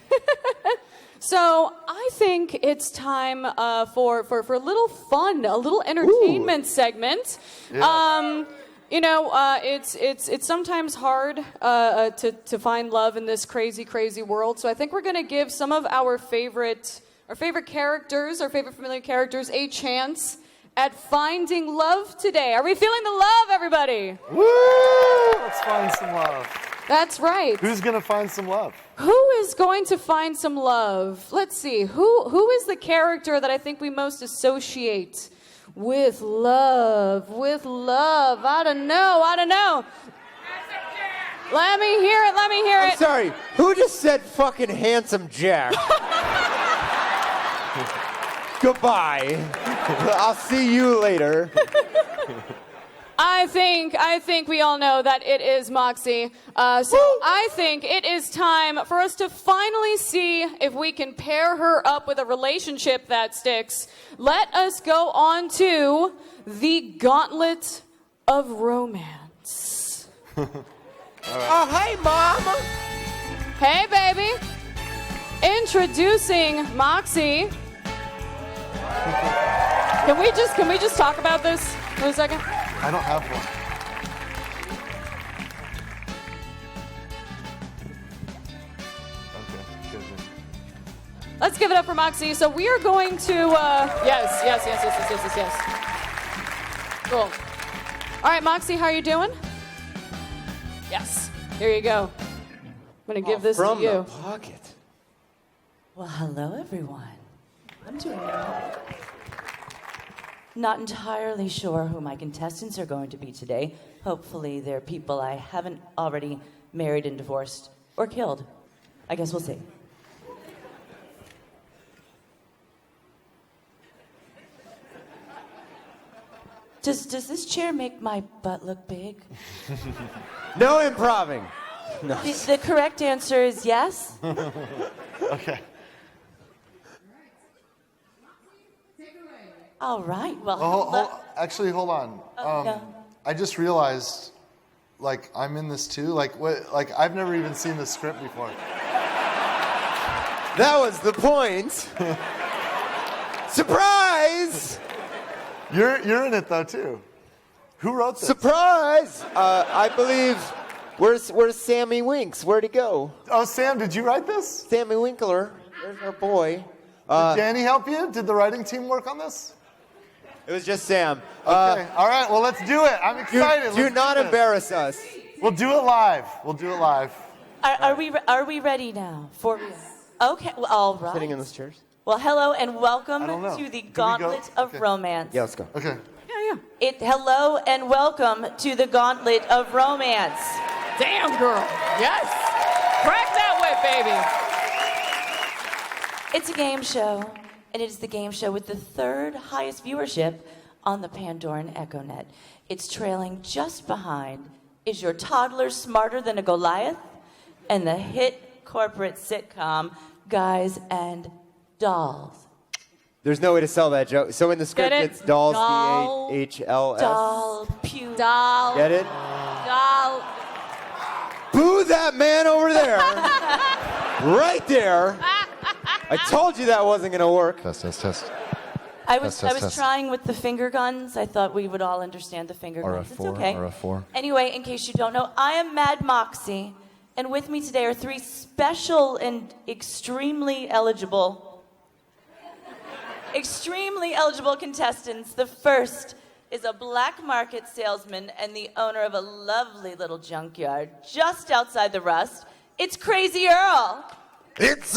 So I think it's time for a little fun, a little entertainment segment. Yeah. It's sometimes hard to find love in this crazy world. So I think we're going to give some of our favorite characters, our favorite familiar characters, a chance at finding love today. Are we feeling the love, everybody? Woo! Let's find some love. That's right. Who's gonna find some love? Who is going to find some love? Let's see. Who is the character that I think we most associate with love? I don't know. Let me hear it. I'm sorry. Who just said fucking handsome Jack? Goodbye. I'll see you later. I think we all know that it is Moxie. So I think it is time for us to finally see if we can pair her up with a relationship that sticks. Let us go on to the Gauntlet of Romance. Oh, hey, Mom. Hey, baby. Introducing Moxie. Can we just talk about this for a second? I don't have one. Okay, good. Let's give it up for Moxie. So we are going to, yes. Cool. All right, Moxie, how are you doing? Yes. Here you go. I'm going to give this to From you. the pocket. Well, hello, everyone. I'm doing well. Not entirely sure who my contestants are going to be today. Hopefully, they're people I haven't already married and divorced or killed. I guess we'll see. Does this chair make my butt look big? No improving. No. The correct answer is yes. Okay. All right. Well, Hold on. no. I just realized, like, I'm in this too. Like, what? Like, I've never even seen this script before. That was the point. Surprise! You're in it though too. Who wrote this? Surprise! I believe. Where's Sammy Winks? Where'd he go? Oh, Sam, did you write this? Sammy Winkler. There's our boy. Did Danny help you? Did the writing team work on this? It was just Sam. Okay. All right. Well, let's do it. I'm excited. Do Let's not this. embarrass us. We'll do it live. Are we ready now? For okay. Well, all right. Sitting in those chairs. Well, hello and welcome I don't know. to the Can we go? Gauntlet of Okay. Romance. Yeah, let's go. Okay. Yeah. Hello and welcome to the Gauntlet of Romance. Damn, girl. Yes. Crack that whip, baby. It's a game show, and it is the game show with the third highest viewership on the Pandoran EchoNet. It's trailing just behind Is Your Toddler Smarter Than a Goliath? And the hit corporate sitcom Guys and Dolls. There's no way to sell that joke. So in the script, Get it? it's dolls, Doll. D-A-H-L-S. Doll, pew. Doll. Get it? Doll. Boo that man over there. Right there. I told you that wasn't going to work. Test. I was test. trying with the finger guns. I thought we would all understand the finger guns. It's okay. RF4. Anyway, in case you don't know, I am Mad Moxie, and with me today are three special and extremely eligible contestants. The first is a black market salesman and the owner of a lovely little junkyard just outside the Rust. It's Crazy Earl. It's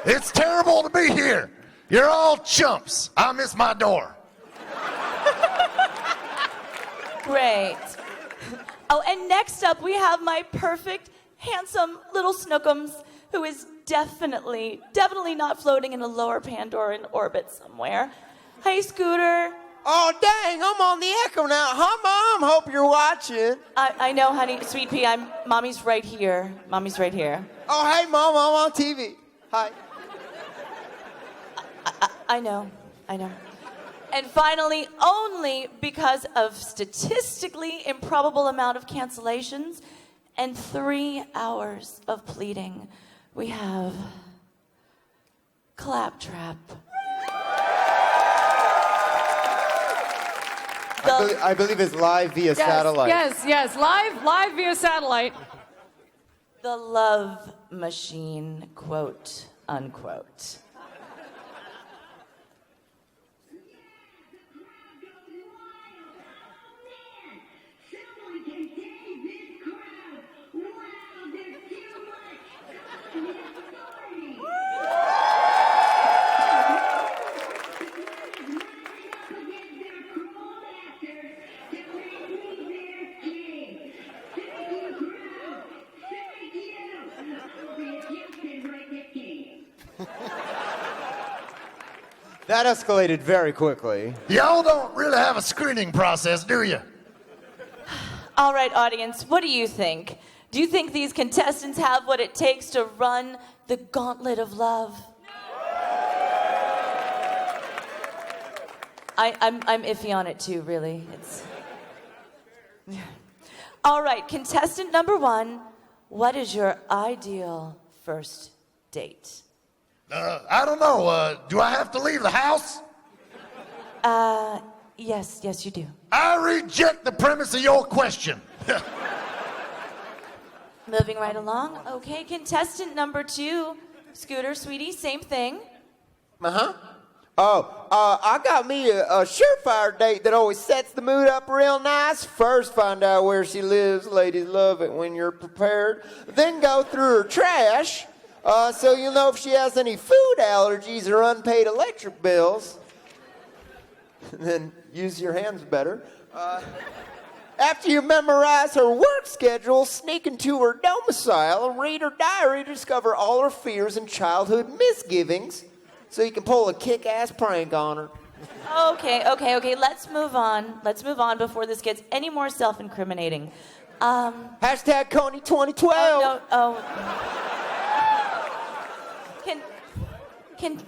it's terrible to be here. You're all chumps. I miss my door. Great. Oh, and next up we have my perfect, handsome little Snookums, who is definitely not floating in a lower Pandoran orbit somewhere. Hi, Scooter. Oh, dang, I'm on the echo now. Hi, Mom. Hope you're watching. I know, honey. Sweet pea, Mommy's right here. Mommy's right here. Oh, hey, Mom. I'm on TV. Hi. I know. And finally, only because of statistically improbable amount of cancellations and 3 hours of pleading, we have Claptrap. I believe it's live via satellite. Yes, live via satellite. The love machine, quote, unquote. That escalated very quickly. Y'all don't really have a screening process, do you? All right, audience, what do you think? Do you think these contestants have what it takes to run the Gauntlet of Love? I'm iffy on it too, really. All right, contestant number 1, what is your ideal first date? I don't know. Do I have to leave the house? Yes, you do. I reject the premise of your question. Moving right along. Okay, contestant number 2, Scooter, sweetie, same thing. I got me a surefire date that always sets the mood up real nice. First, find out where she lives. Ladies love it when you're prepared. Then go through her trash. So you'll know if she has any food allergies or unpaid electric bills. Then use your hands better. After you memorize her work schedule, sneak into her domicile and read her diary to discover all her fears and childhood misgivings so you can pull a kick-ass prank on her. Okay. Let's move on before this gets any more self-incriminating. Hashtag Coney 2012.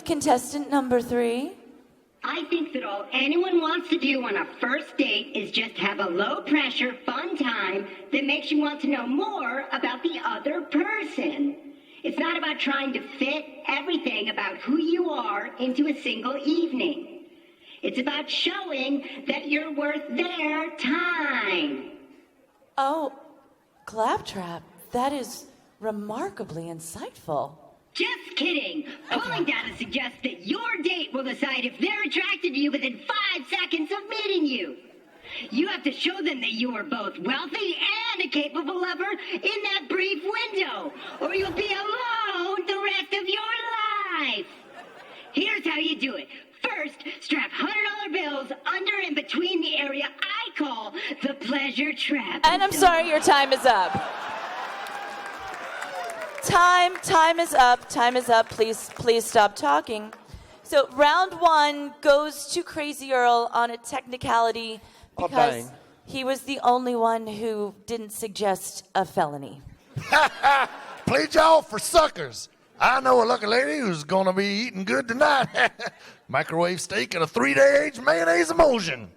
Contestant number 3. I think that all anyone wants to do on a first date is just have a low-pressure, fun time that makes you want to know more about the other person. It's not about trying to fit everything about who you are into a single evening. It's about showing that you're worth their time. Oh, Claptrap, that is remarkably insightful. Just kidding. Polling data suggests that your date will decide if they're attracted to you within 5 seconds of meeting you. You have to show them that you are both wealthy and a capable lover in that brief window, or you'll be alone the rest of your life. Here's how you do it. First, strap $100 bills under and between the area I call the pleasure trap. And I'm sorry, your time is up. Time is up. Please stop talking. So round 1 goes to Crazy Earl on a technicality because he was the only one who didn't suggest a felony. Played y'all for suckers. I know a lucky lady who's gonna be eating good tonight. Microwave steak and a 3-day aged mayonnaise emulsion.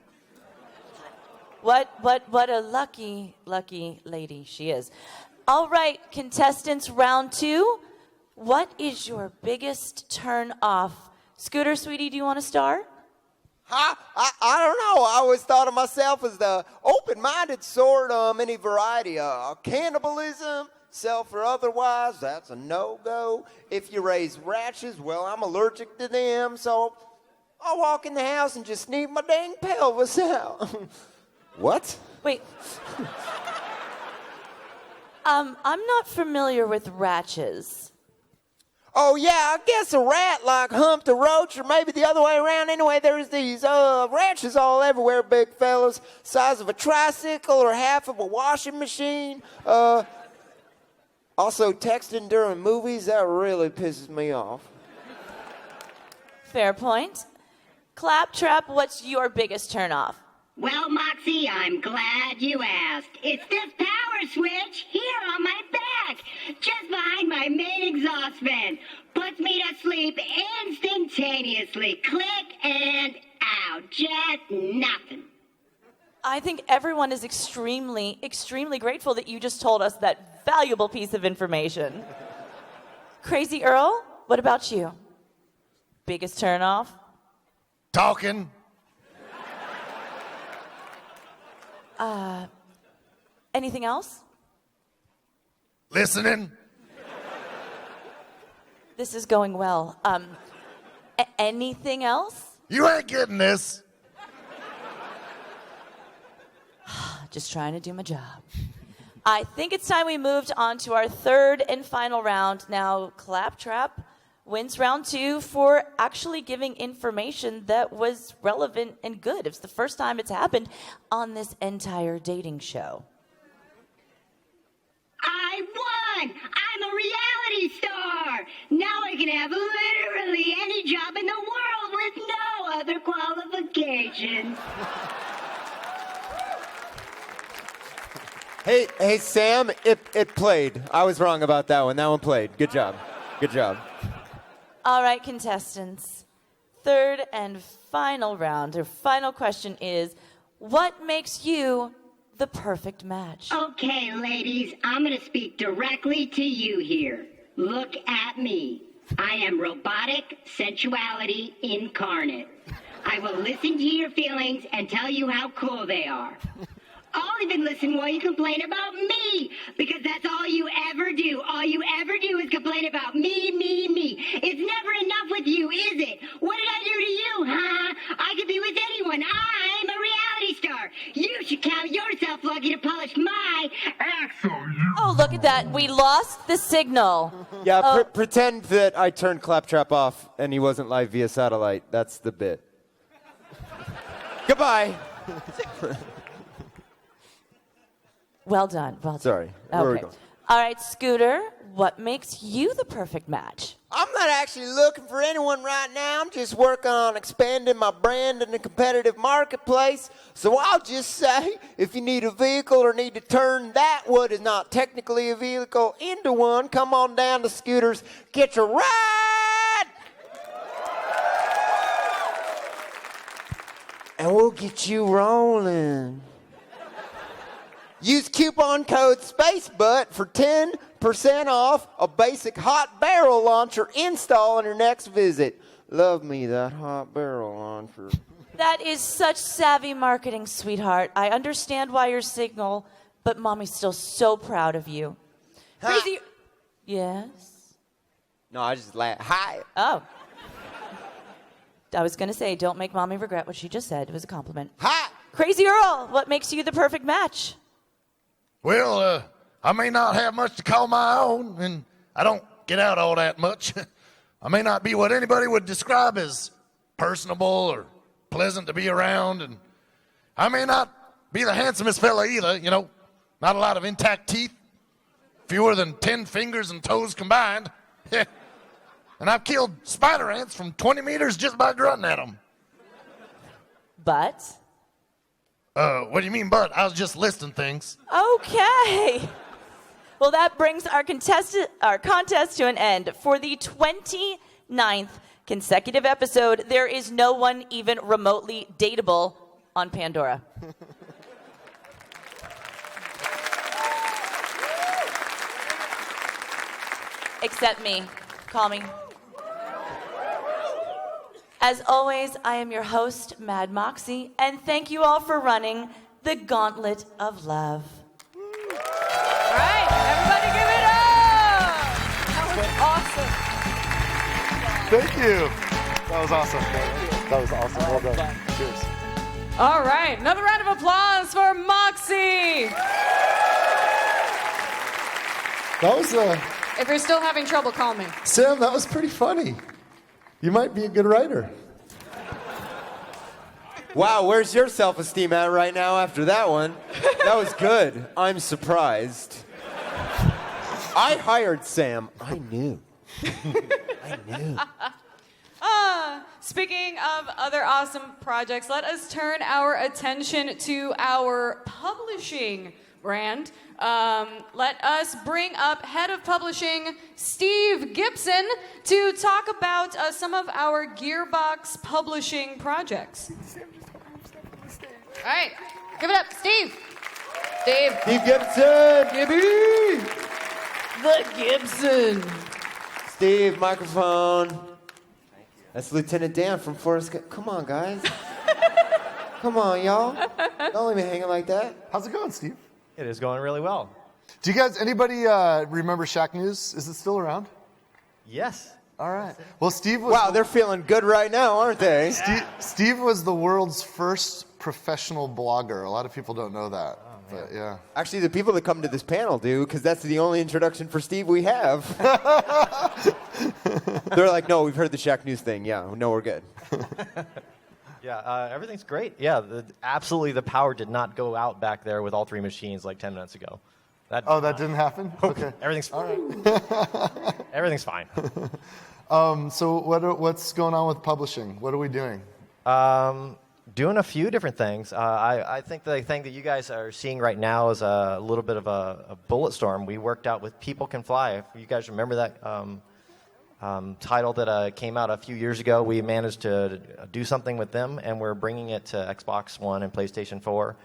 What a lucky lady she is. All right, contestants, round 2. What is your biggest turn off? Scooter, sweetie, do you want to start? I don't know. I always thought of myself as the open-minded sort, any variety. Cannibalism, self or otherwise, that's a no-go. If you raise ratchets, well, I'm allergic to them, so I'll walk in the house and just sneak my dang pelvis out. What? Wait. I'm not familiar with ratches. Oh, yeah, I guess a rat like humped a roach, or maybe the other way around. Anyway, there's these ratches all everywhere, big fellas. Size of a tricycle or half of a washing machine. Also, texting during movies, that really pisses me off. Fair point. Claptrap, what's your biggest turnoff? Well, Moxie, I'm glad you asked. It's this power switch here on my back, just behind my main exhaust vent. Puts me to sleep instantaneously. Click and out. Just nothing. I think everyone is extremely, extremely grateful that you just told us that valuable piece of information. Crazy Earl, what about you? Biggest turnoff? Talking. Anything else? Listening. This is going well. Anything else? You ain't getting this. Just trying to do my job. I think it's time we moved on to our third and final round. Now, Claptrap wins round 2 for actually giving information that was relevant and good. It's the first time it's happened on this entire dating show. I won! I'm a reality star! Now I can have literally any job in the world with no other qualifications. Hey, Sam, it played. I was wrong about that one. That one played. Good job. Good job. All right, contestants. Third and final round, or final question is, what makes you the perfect match? Okay, ladies, I'm going to speak directly to you here. Look at me. I am robotic sensuality incarnate. I will listen to your feelings and tell you how cool they are. I'll even listen while you complain about me, because that's all you ever do. All you ever do is complain about me, me, me. It's never enough with you, is it? What did I do to you, huh? I could be with anyone. I'm a reality star. You should count yourself lucky to polish my axle. Oh, look at that. We lost the signal. Yeah, pretend that I turned Claptrap off and he wasn't live via satellite. That's the bit. Goodbye. Well done. Well done. Sorry. Where are we Okay. going? All right, Scooter, what makes you the perfect match? I'm not actually looking for anyone right now. I'm just working on expanding my brand in the competitive marketplace. So I'll just say, if you need a vehicle or need to turn that what is not technically a vehicle into one, come on down to Scooter's. Get your ride! And we'll get you rolling. Use coupon code SPACEBUTT for 10% off a basic hot barrel launcher install on your next visit. Love me that hot barrel launcher. That is such savvy marketing, sweetheart. I understand why you're single, but Mommy's still so proud of you. Crazy. Yes? No, I just laughed. Hi. Oh. I was going to say, don't make Mommy regret what she just said. It was a compliment. Hi. Crazy Earl, what makes you the perfect match? Well, I may not have much to call my own, and I don't get out all that much. I may not be what anybody would describe as personable or pleasant to be around, and I may not be the handsomest fella either, you know. Not a lot of intact teeth, fewer than 10 fingers and toes combined. And I've killed spider ants from 20 meters just by grunting at them. But? What do you mean, but? I was just listing things. Okay. Well, that brings our contest to an end. For the 29th consecutive episode, there is no one even remotely dateable on Pandora. Except me. Call me. As always, I am your host, Mad Moxie, and thank you all for running the Gauntlet of Love. All right, everybody give it up! That was awesome. Thank you. That was awesome. That was awesome. Well done. Cheers. All right, another round of applause for Moxie. That was If you're still having trouble, call me. Sam, that was pretty funny. You might be a good writer. Wow, where's your self-esteem at right now after that one? That was good. I'm surprised. I hired Sam. I knew. I knew. Speaking of other awesome projects, let us turn our attention to our publishing brand. Let us bring up head of publishing Steve Gibson to talk about some of our Gearbox publishing projects. All right, give it up, Steve. Steve. Steve Gibson. Gibby. The Gibson. Steve, microphone. That's Lieutenant Dan from Forrest Gump. Come on, guys. Come on, y'all. Don't leave me hanging like that. How's it going, Steve? It is going really well. Do you guys, anybody remember Shack News? Is it still around? Yes. All right. Well, Steve was... Wow, they're feeling good right now, aren't they? Steve was the world's first professional blogger. A lot of people don't know that. But yeah. Actually, the people that come to this panel do, because that's the only introduction for Steve we have. They're like, no, we've heard the Shack News thing. Yeah, no, we're good. Yeah, everything's great. Yeah, absolutely the power did not go out back there with all three machines like 10 minutes ago. That didn't happen? Okay. Everything's fine. Everything's fine. So what's going on with publishing? What are we doing? Doing a few different things. I think the thing that you guys are seeing right now is a little bit of a Bulletstorm. We worked out with People Can Fly. If you guys remember that title that came out a few years ago, we managed to do something with them, and we're bringing it to Xbox One and PlayStation 4.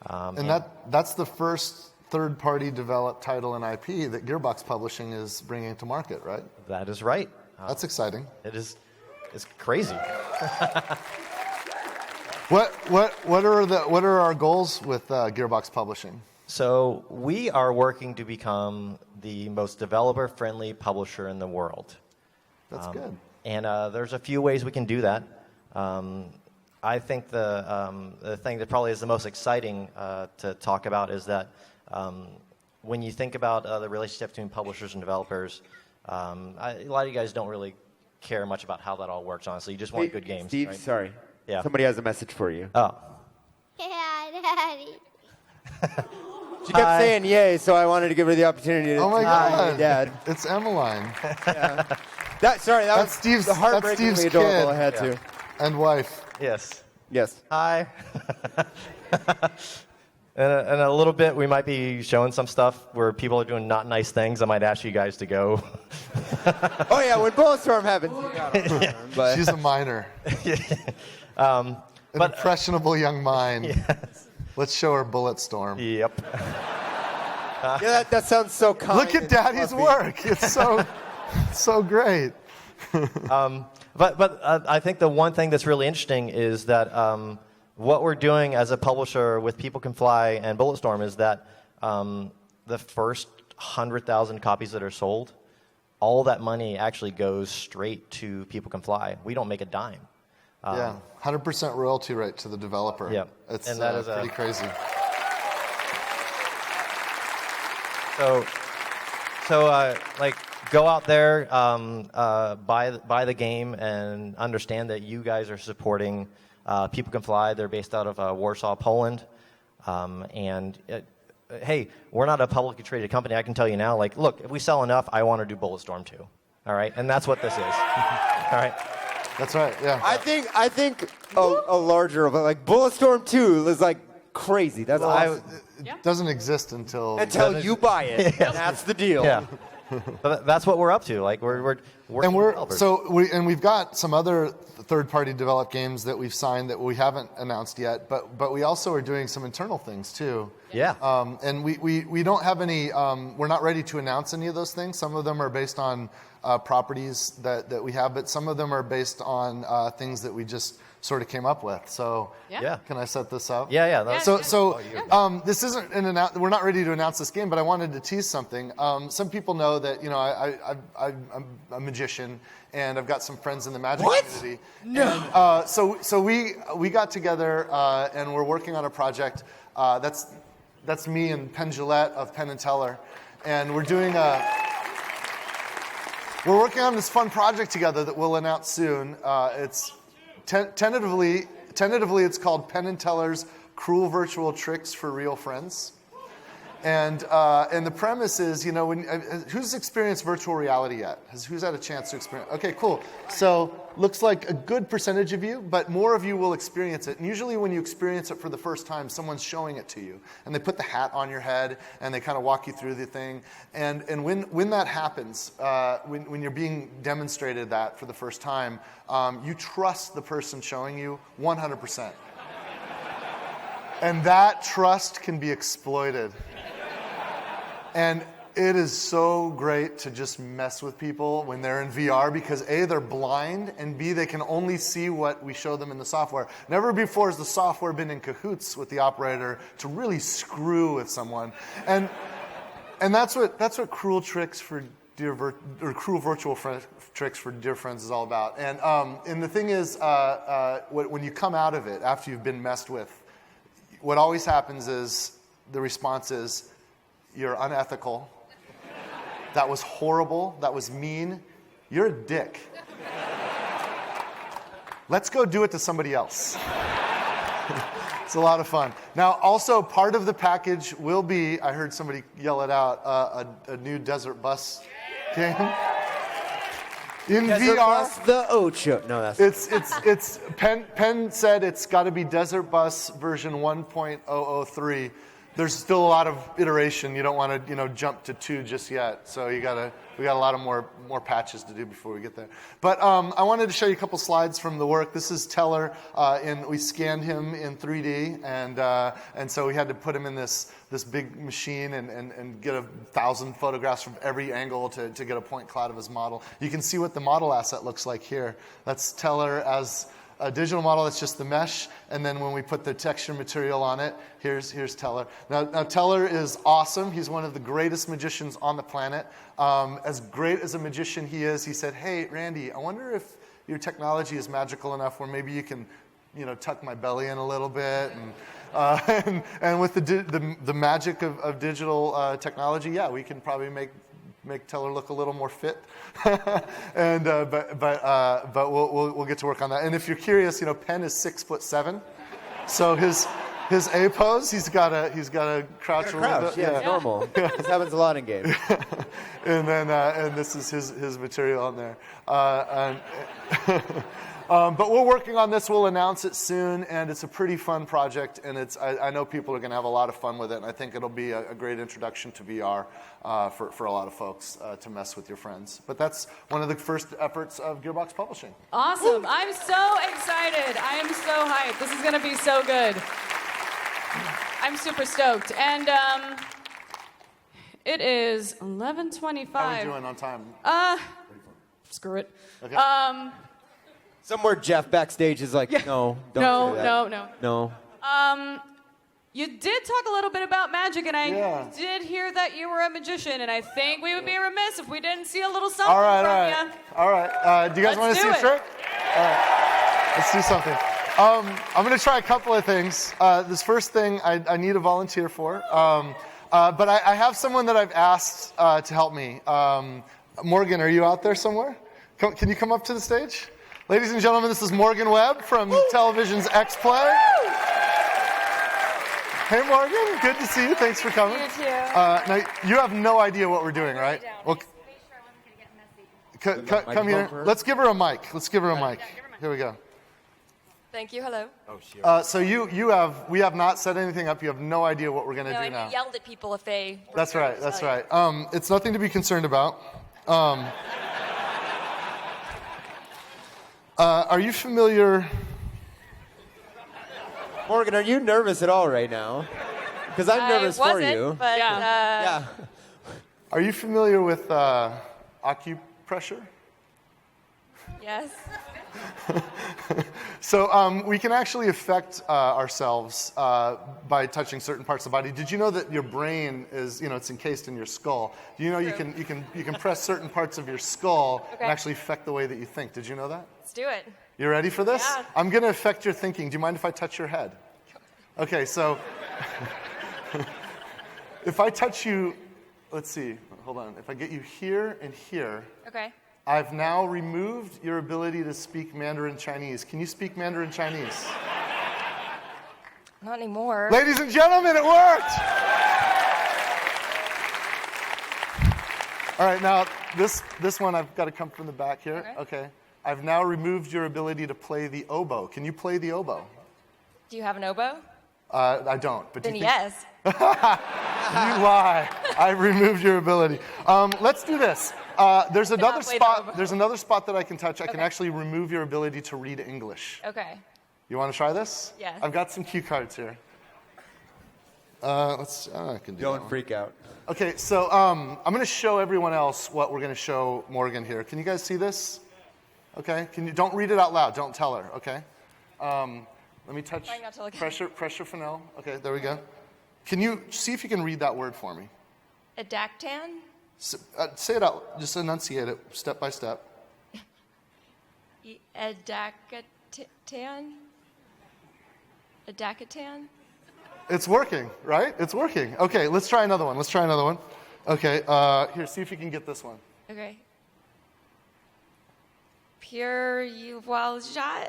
And that's the first third-party developed title and IP that Gearbox Publishing is bringing to market, right? That is right. That's exciting. It is. It's crazy. What are our goals with Gearbox Publishing? So we are working to become the most developer-friendly publisher in the world. That's good. And there's a few ways we can do that. I think the thing that probably is the most exciting to talk about is that when you think about the relationship between publishers and developers, a lot of you guys don't really care much about how that all works, honestly. You just want good games. Steve, right? sorry. Yeah. Somebody has a message for you. Oh. Yeah, Daddy. She kept saying yay, so I wanted to give her the opportunity to Oh my God, Dad. It's Emmeline. Yeah. That's Steve's, the heartbreakingly adorable. I had to. And wife. Yes. Yes. Hi. In a little bit, we might be showing some stuff where people are doing not nice things. I might ask you guys to go. Oh, yeah, when Bulletstorm happens. You gotta but. She's a minor. An impressionable young mind. Yes. Let's show her Bulletstorm. Yep. Yeah, that sounds so kind. Look at Daddy's work. It's so great. But I think the one thing that's really interesting is that what we're doing as a publisher with People Can Fly and Bulletstorm is that the first 100,000 copies that are sold, all that money actually goes straight to People Can Fly. We don't make a dime. Yeah, 100% royalty rate to the developer. Yeah, it's and that is pretty crazy. So like, go out there, buy the game, and understand that you guys are supporting People Can Fly. They're based out of Warsaw, Poland, hey, we're not a publicly traded company. I can tell you now. Like, look, if we sell enough, I want to do Bulletstorm too. All right, and that's what this is. All right. That's right. Yeah. I think a larger like Bulletstorm 2 is like crazy. That's awesome. It doesn't exist until you buy it. Yes. That's the deal. Yeah. But that's what we're up to. Like we're and we've got some other third-party developed games that we've signed that we haven't announced yet. But we also are doing some internal things too. Yeah. And we don't have any. We're not ready to announce any of those things. Some of them are based on properties that we have, but some of them are based on things that we just sort of came up with. So Yeah. can I set this up? Yeah. That's, This isn't we're not ready to announce this game, but I wanted to tease something. Some people know that I'm a magician, and I've got some friends in the magic community. No. And, so we got together and we're working on a project. That's me and Penn Jillette of Penn and Teller, and we're working on this fun project together that we'll announce soon. It's tentatively it's called Penn and Teller's Cruel Virtual Tricks for Real Friends. And the premise is, who's experienced virtual reality yet? Who's had a chance to experience? Okay, cool. So looks like a good percentage of you, but more of you will experience it. And usually when you experience it for the first time, someone's showing it to you. And they put the hat on your head, and they kind of walk you through the thing. And when that happens, when you're being demonstrated that for the first time, you trust the person showing you 100%. And that trust can be exploited. And it is so great to just mess with people when they're in VR because A, they're blind, and B, they can only see what we show them in the software. Never before has the software been in cahoots with the operator to really screw with someone. And that's what cruel tricks for cruel virtual tricks for dear friends is all about. And the thing is, when you come out of it after you've been messed with, what always happens is the response is, you're unethical. That was horrible. That was mean. You're a dick. Let's go do it to somebody else. It's a lot of fun. Now, also part of the package will be, I heard somebody yell it out, a new Desert Bus game. In Desert VR. Bus the Ocho. No, that's It's Penn said it's got to be Desert Bus version 1.003. There's still a lot of iteration. You don't want to, jump to 2 just yet. So we got a lot of more patches to do before we get there. But I wanted to show you a couple slides from the work. This is Teller, and we scanned him in 3D, and so we had to put him in this big machine and get 1,000 photographs from every angle to get a point cloud of his model. You can see what the model asset looks like here. That's Teller as a digital model. That's just the mesh, and then when we put the texture material on it, here's Teller. Now Teller is awesome. He's one of the greatest magicians on the planet. As great as a magician he is, he said, "Hey, Randy, I wonder if your technology is magical enough where maybe you can, tuck my belly in a little bit." And with the magic of digital technology, yeah, we can probably make Teller look a little more fit, and but we'll get to work on that. And if you're curious, Penn is 6'7", so his A pose, he's got to crouch a little bit. Yeah, it's normal. This happens a lot in games. And then and this is his material on there. But we're working on this. We'll announce it soon, and it's a pretty fun project, and I know people are going to have a lot of fun with it, and I think it'll be a great introduction to VR for a lot of folks to mess with your friends. But that's one of the first efforts of Gearbox Publishing. Awesome. I'm so excited. I am so hyped. This is going to be so good. I'm super stoked. And it is 11:25. How are we doing on time? Screw it. Okay. Somewhere Jeff backstage is like, no, don't say that. No. You did talk a little bit about magic, and I did hear that you were a magician, and I think we would be remiss if we didn't see a little something from you. All right. Do you guys want to see a trick? All right. Let's do something. I'm going to try a couple of things. This first thing I need a volunteer for, but I have someone that I've asked to help me. Morgan, are you out there somewhere? Can you come up to the stage? Ladies and gentlemen, this is Morgan Webb from Television's X-Play. Hey, Morgan. Good to see you. Thanks for coming. You too. Now, you have no idea what we're doing, right? Well, come here. Let's give her a mic. Here we go. Thank you. Hello. So we have not set anything up. You have no idea what we're going to do now. You yelled at people if they. That's right. It's nothing to be concerned about. Are you familiar? Morgan, are you nervous at all right now? Because I'm nervous for you. But, yeah. Are you familiar with acupressure? Yes. So we can actually affect ourselves by touching certain parts of the body. Did you know that your brain is, it's encased in your skull? Do you know you can press certain parts of your skull and actually affect the way that you think? Did you know that? Let's do it. You ready for this? Yeah. I'm going to affect your thinking. Do you mind if I touch your head? Okay, so if I touch you, let's see, hold on. If I get you here and here, Okay. I've now removed your ability to speak Mandarin Chinese. Can you speak Mandarin Chinese? Not anymore. Ladies and gentlemen, it worked! All right, now this one I've got to come from the back here. Okay. I've now removed your ability to play the oboe. Can you play the oboe? Do you have an oboe? I don't. But Then do you think... yes. You lie. I've removed your ability. Let's do this. There's another spot. There's another spot that I can touch. I can actually remove your ability to read English. Okay. You want to try this? Yes. I've got some cue cards here. I can do Don't freak out. Okay, so I'm going to show everyone else what we're going to show Morgan here. Can you guys see this? Okay. Don't read it out loud. Don't tell her. Okay. Let me touch. Trying not to look at Pressure Fennell. Okay, there we go. Can you see if you can read that word for me? Adactan? Say it out. Just enunciate it step by step. Adacatan? Adacatan? It's working, right? It's working. Okay, let's try another one. Okay, here, see if you can get this one. Okay. Pure Uwaljat?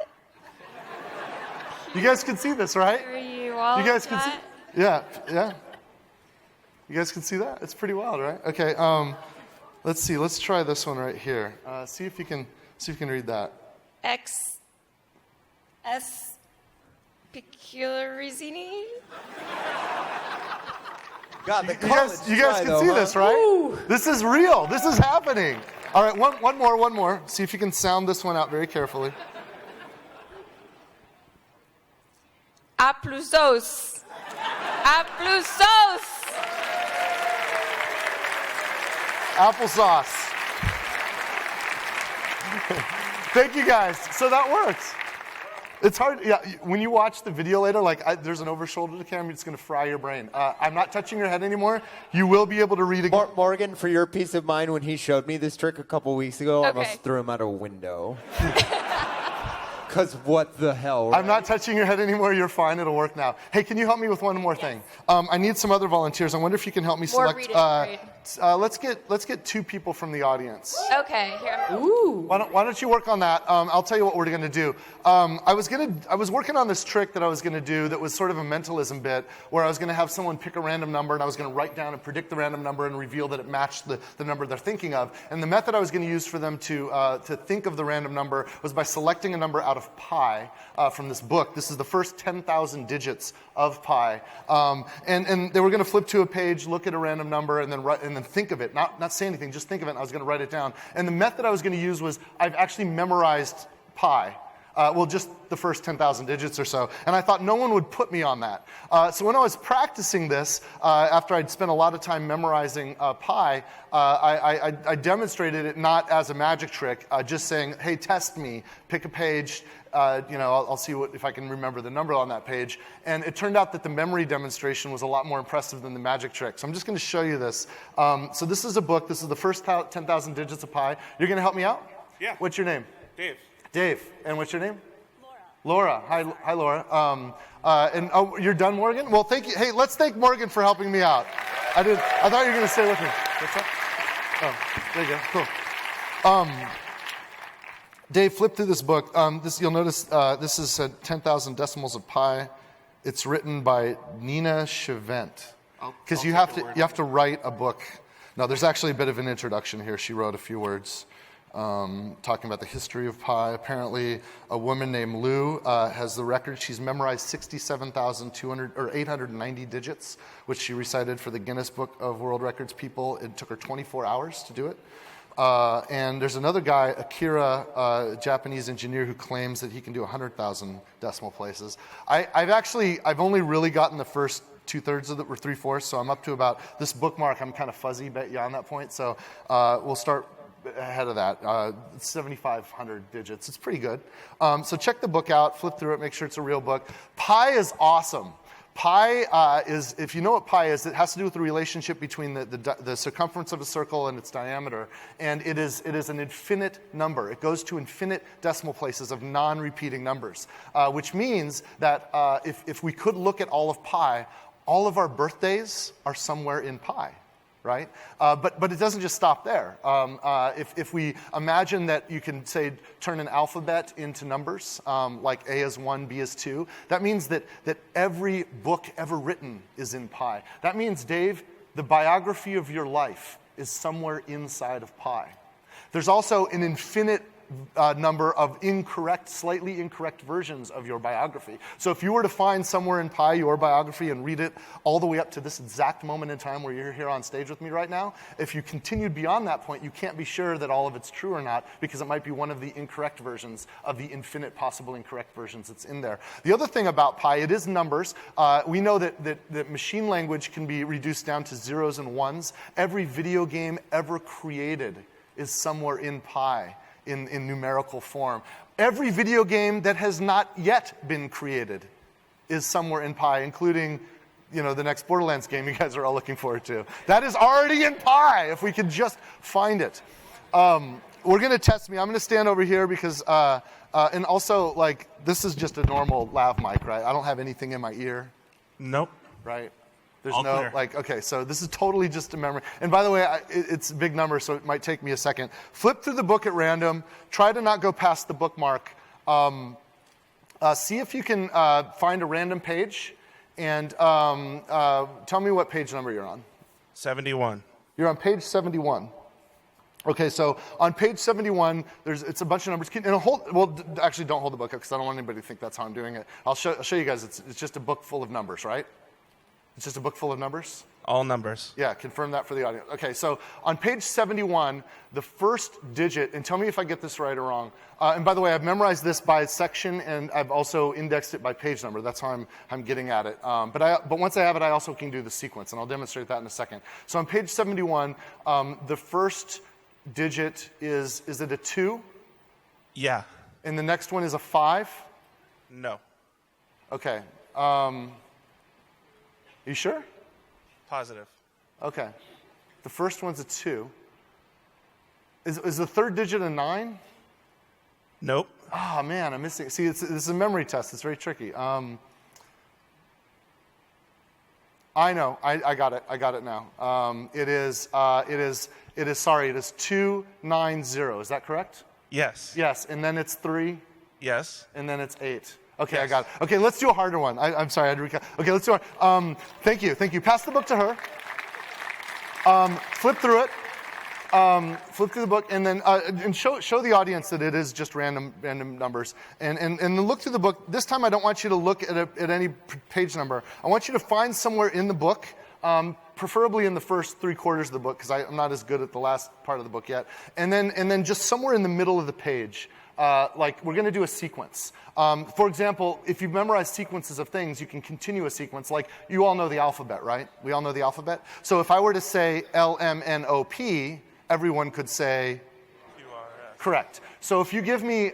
You guys can see this, right? Pure You guys can see. Yeah. You guys can see that? It's pretty wild, right? Okay. Let's see. Let's try this one right here. See if you can read that. X S Picularizini? God, You guys can see this, right? Ooh. This is real. This is happening. All right, one more. See if you can sound this one out very carefully. Aplusos. Aplusos. Applesauce. Thank you guys. So that works. It's hard. Yeah, when you watch the video later, there's an over-shoulder to camera, it's going to fry your brain. I'm not touching your head anymore. You will be able to read again. Morgan, for your peace of mind, when he showed me this trick a couple weeks ago, I almost threw him out a window. Because what the hell? Right? I'm not touching your head anymore. You're fine. It'll work now. Hey, can you help me with one more thing? I need some other volunteers. I wonder if you can help me select. Let's get 2 people from the audience. Okay. Here. Ooh. Why don't you work on that? I'll tell you what we're going to do. I was working on this trick that I was going to do that was sort of a mentalism bit, where I was going to have someone pick a random number, and I was going to write down and predict the random number and reveal that it matched the number they're thinking of. And the method I was going to use for them to think of the random number was by selecting a number out of pi from this book. This is the first 10,000 digits of pi. And they were going to flip to a page, look at a random number, and then think of it. Not say anything, just think of it, and I was going to write it down. And the method I was going to use was I've actually memorized pi. Just the first 10,000 digits or so. And I thought no one would put me on that. So when I was practicing this, after I'd spent a lot of time memorizing pi, I demonstrated it not as a magic trick, just saying, hey, test me, pick a page, I'll see if I can remember the number on that page. And it turned out that the memory demonstration was a lot more impressive than the magic trick. So I'm just going to show you this. So this is a book. This is the first 10,000 digits of pi. You're going to help me out? Yeah. What's your name? Dave. And what's your name? Laura. Hi, Laura. You're done, Morgan? Well, thank you. Hey, let's thank Morgan for helping me out. I thought you were going to stay with me. What's that? Oh, there you go. Cool. Dave, flip through this book. You'll notice this is 10,000 decimals of pi. It's written by Nina Chevent. Because you have to write a book. No, there's actually a bit of an introduction here. She wrote a few words. Talking about the history of pi. Apparently, a woman named Lou has the record. She's memorized 890 digits, which she recited for the Guinness Book of World Records people. It took her 24 hours to do it. And there's another guy, Akira, a Japanese engineer, who claims that he can do 100,000 decimal places. I've only really gotten the first 2/3 of it, or 3/4, so I'm up to about this bookmark. I'm kind of fuzzy beyond that point, so we'll start ahead of that, 7,500 digits. It's pretty good. So check the book out, flip through it, make sure it's a real book. Pi is awesome. Pi is, if you know what pi is, it has to do with the relationship between the circumference of a circle and its diameter. And it is an infinite number. It goes to infinite decimal places of non-repeating numbers, which means that if we could look at all of pi, all of our birthdays are somewhere in pi. Right? But it doesn't just stop there. If we imagine that you can, say, turn an alphabet into numbers, like A is 1, B is 2, that means that every book ever written is in pi. That means, Dave, the biography of your life is somewhere inside of pi. There's also an infinite number of slightly incorrect versions of your biography. So if you were to find somewhere in pi your biography and read it all the way up to this exact moment in time where you're here on stage with me right now, if you continued beyond that point, you can't be sure that all of it's true or not, because it might be one of the incorrect versions of the infinite possible incorrect versions that's in there. The other thing about pi, it is numbers. We know that machine language can be reduced down to zeros and ones. Every video game ever created is somewhere in pi. In numerical form. Every video game that has not yet been created is somewhere in pi, including, the next Borderlands game you guys are all looking forward to. That is already in pi, if we could just find it. We're going to test me. I'm going to stand over here because, and also, this is just a normal lav mic, right? I don't have anything in my ear. Nope. Right? There's All no, clear. okay, so this is totally just a memory. And by the way, it's a big number, so it might take me a second. Flip through the book at random. Try to not go past the bookmark. See if you can find a random page. And tell me what page number you're on. 71. You're on page 71. Okay, so on page 71, it's a bunch of numbers. Actually, don't hold the book up because I don't want anybody to think that's how I'm doing it. I'll show you guys. It's just a book full of numbers, right? It's just a book full of numbers? All numbers. Yeah, confirm that for the audience. Okay, so on page 71, the first digit, and tell me if I get this right or wrong. And by the way, I've memorized this by section, and I've also indexed it by page number. That's how I'm getting at it. But once I have it, I also can do the sequence, and I'll demonstrate that in a second. So on page 71, the first digit is it a 2? Yeah. And the next one is a 5? No. Okay. You sure? Positive. Okay. The first one's a 2. Is the third digit a 9? Nope. Oh, man, I'm missing. See, this is a memory test. It's very tricky. I know. I got it. I got it now. It is 290. Is that correct? Yes. Yes. And then it's 3? Yes. And then it's 8. Okay, Yes. I got it. Okay, let's do a harder one. I'm sorry, I had to recap. Okay, let's do it. Thank you. Pass the book to her. Flip through it. Flip through the book, and then and show the audience that it is just random numbers. And look through the book. This time, I don't want you to look at any page number. I want you to find somewhere in the book, preferably in the first 3/4 of the book, because I'm not as good at the last part of the book yet. And then just somewhere in the middle of the page. We're going to do a sequence. For example, if you've memorized sequences of things, you can continue a sequence. Like, you all know the alphabet, right? We all know the alphabet. So if I were to say LMNOP, everyone could say QRS. Correct. So if you give me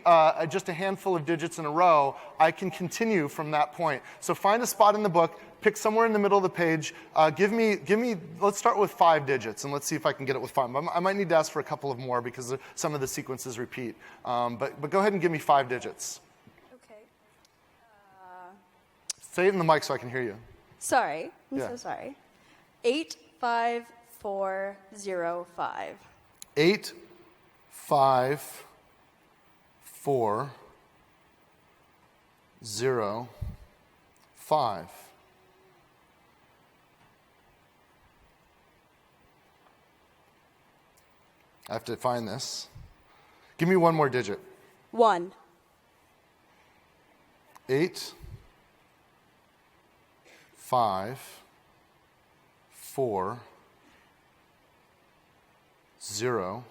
just a handful of digits in a row, I can continue from that point. So find a spot in the book, pick somewhere in the middle of the page. Give me. Let's start with 5 digits, and let's see if I can get it with 5. I might need to ask for a couple of more because some of the sequences repeat. But go ahead and give me 5 digits. Okay. Say it in the mic so I can hear you. Sorry. I'm Yeah. so sorry. 85405. 8, 5, 4, 0, 5. I have to find this. Give me one more digit. 1. 8, 5, 4, 0,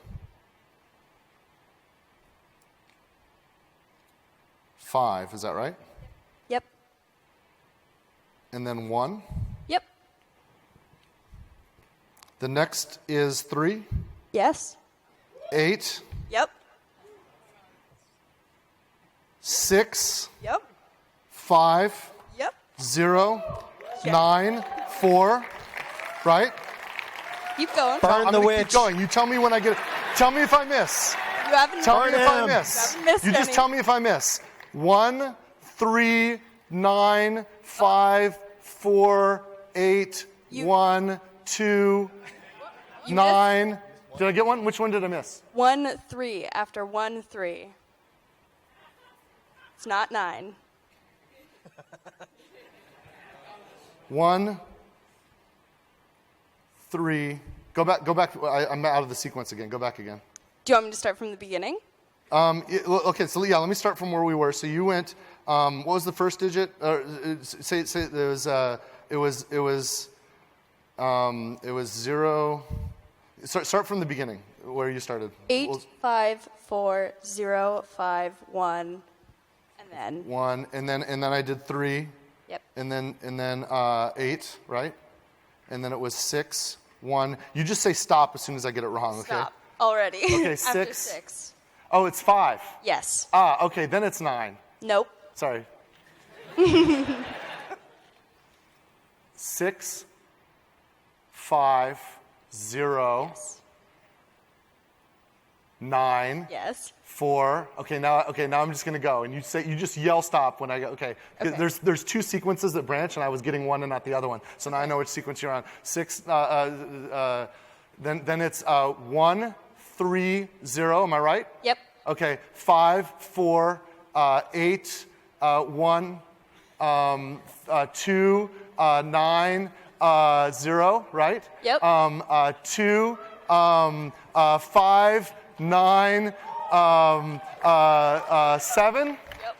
5. Is that right? Yep. And then 1. Yep. The next is 3. Yes. 8. Yep. 6. Yep. 5. Yep. 0. 9. 4. Right? Keep going. I'm gonna keep going. You tell me when I get it. Tell me if I miss. You haven't Tell me if I You miss. haven't missed You just any. tell me if I miss. 1, 3, 9, 5, 4, 8, 1, 2, 9. Did I get one? Which one did I miss? 1, 3 after 1, 3. It's not 9. 1, 3. Go back. I'm out of the sequence again. Go back again. Do you want me to start from the beginning? Okay, so yeah, let me start from where we were. So you went. What was the first digit? Say it was 0. Start from the beginning, where you started. 8, 5, 4, 0, 5, 1, and then 1, and then I did 3. Yep. And then 8, right? And then it was 6, 1. You just say stop as soon as I get it wrong, okay? Stop already. Okay, After 6. 6. Oh, it's 5. Yes. Okay, then it's 9. Nope. Sorry. 6, 5, 0, 9. Yes. 4. Okay, now I'm just gonna go, and you just yell stop when I go. Okay. Okay. There's 2 sequences that branch, and I was getting one and not the other one. So now I know which sequence you're on. 6. Then it's 1, 3, 0. Am I right? Yep. Okay. 5, 4, 8, 1, 2, 9, 0. Right? Yep. 2, 5, 9. 7. Yep.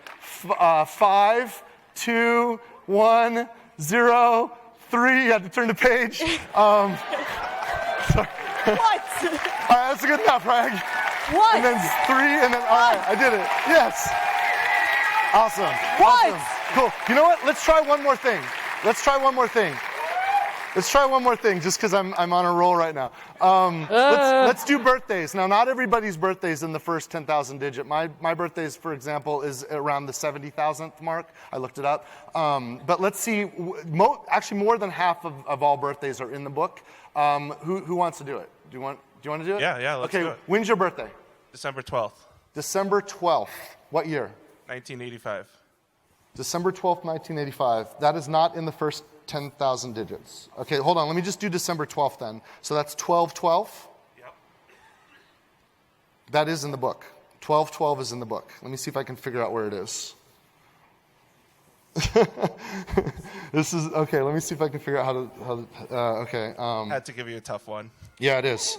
5, 2, 1, 0, 3. You had to turn the page. Sorry. What? All right, that's good enough, right? What? And then 3, and then, all right, I did it. Yes. Awesome. What? Awesome. Cool. You know what? Let's try one more thing. Just because I'm on a roll right now. Let's do birthdays. Now, not everybody's birthday is in the first 10,000 digit. My birthday's, for example, is around the 70,000th mark. I looked it up. But let's see. Actually, more than half of all birthdays are in the book. Who wants to do it? Do you want to do it? Yeah, let's do it. When's your birthday? December 12th, December 12th. What year? 1985. December 12th, 1985. That is not in the first 10,000 digits. Okay, hold on. Let me just do December 12th then. So that's 12/12? Yep. That is in the book. 12/12 is in the book. Let me see if I can figure out where it is. This is, okay, let me see if I can figure out how to okay. Had to give you a tough one. Yeah, it is.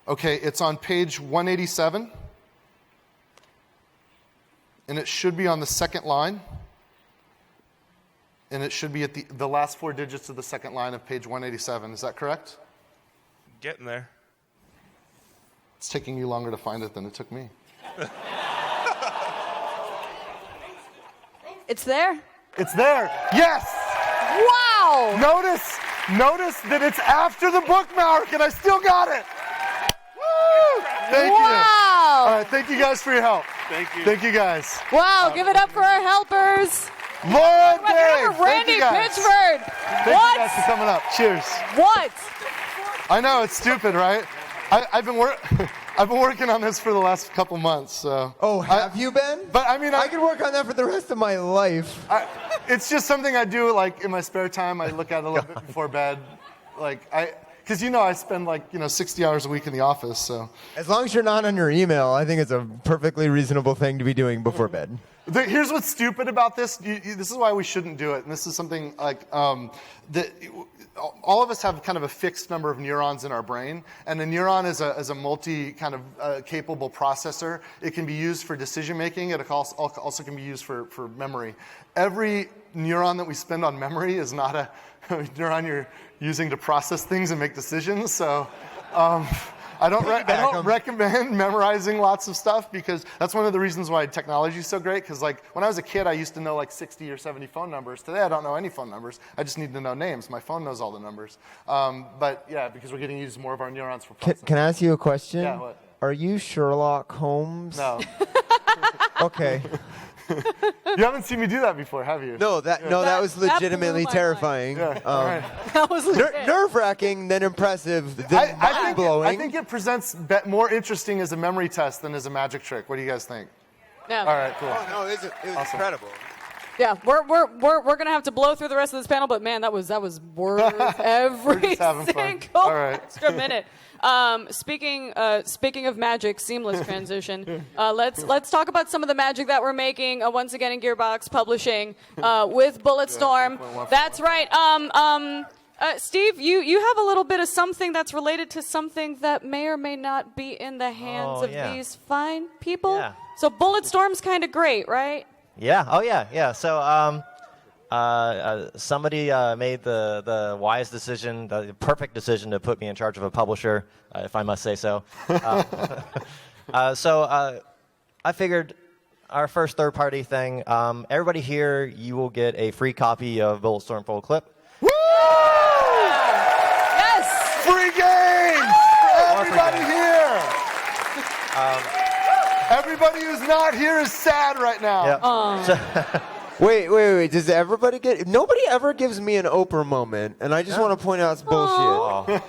Okay, it's on page 187. And it should be on the second line. And it should be at the last 4 digits of the second line of page 187. Is that correct? Getting there. It's taking you longer to find it than it took me. It's there. It's there. Yes! Wow! Notice that it's after the bookmark, and I still got it. Woo! Thank you. Wow! All right, thank you guys for your help. Thank you. Thank you guys. Wow, give it up for our helpers. Laura and Dave. Randy Pitchford. Thank you guys for coming up. Cheers. What? I know, it's stupid, right? I've been working on this for the last couple months. So. Oh, have you been? But I mean, I could work on that for the rest of my life. It's just something I do, like in my spare time. I look at it a little bit before bed, because I spend 60 hours a week in the office. So as long as you're not on your email, I think it's a perfectly reasonable thing to be doing before bed. Here's what's stupid about this. This is why we shouldn't do it. And this is something that all of us have kind of a fixed number of neurons in our brain. And a neuron is a multi kind of capable processor. It can be used for decision making. It also can be used for memory. Every neuron that we spend on memory is not a neuron you're using to process things and make decisions. So I don't recommend memorizing lots of stuff because that's one of the reasons why technology is so great. Because like when I was a kid, I used to know like 60 or 70 phone numbers. Today, I don't know any phone numbers. I just need to know names. My phone knows all the numbers. But yeah, because we're getting to use more of our neurons for processing. Can I ask you a question? Yeah, what? Are you Sherlock Holmes? No. Okay. You haven't seen me do that before, have you? No, that was legitimately terrifying. Yeah, all right. That was nerve-wracking, then impressive, then mind-blowing. I think it presents more interesting as a memory test than as a magic trick. What do you guys think? Yeah. All right, cool. Oh, no, it was incredible. Yeah, we're gonna have to blow through the rest of this panel, but man, that was worth every single extra minute. Speaking of magic, seamless transition. Let's talk about some of the magic that we're making once again in Gearbox Publishing with Bulletstorm. That's right. Steve, you have a little bit of something that's related to something that may or may not be in the hands of these fine people. Yeah. So Bulletstorm's kind of great, right? Yeah. Oh, yeah. Yeah. So somebody made the wise decision, the perfect decision to put me in charge of a publisher, if I must say so. So I figured our first third-party thing, everybody here, you will get a free copy of Bulletstorm Full Clip. Woo! Yes! Free games for everybody here. Everybody who's not here is sad right now. Yep. Wait. Does everybody get... Nobody ever gives me an Oprah moment, and I just want to point out it's bullshit.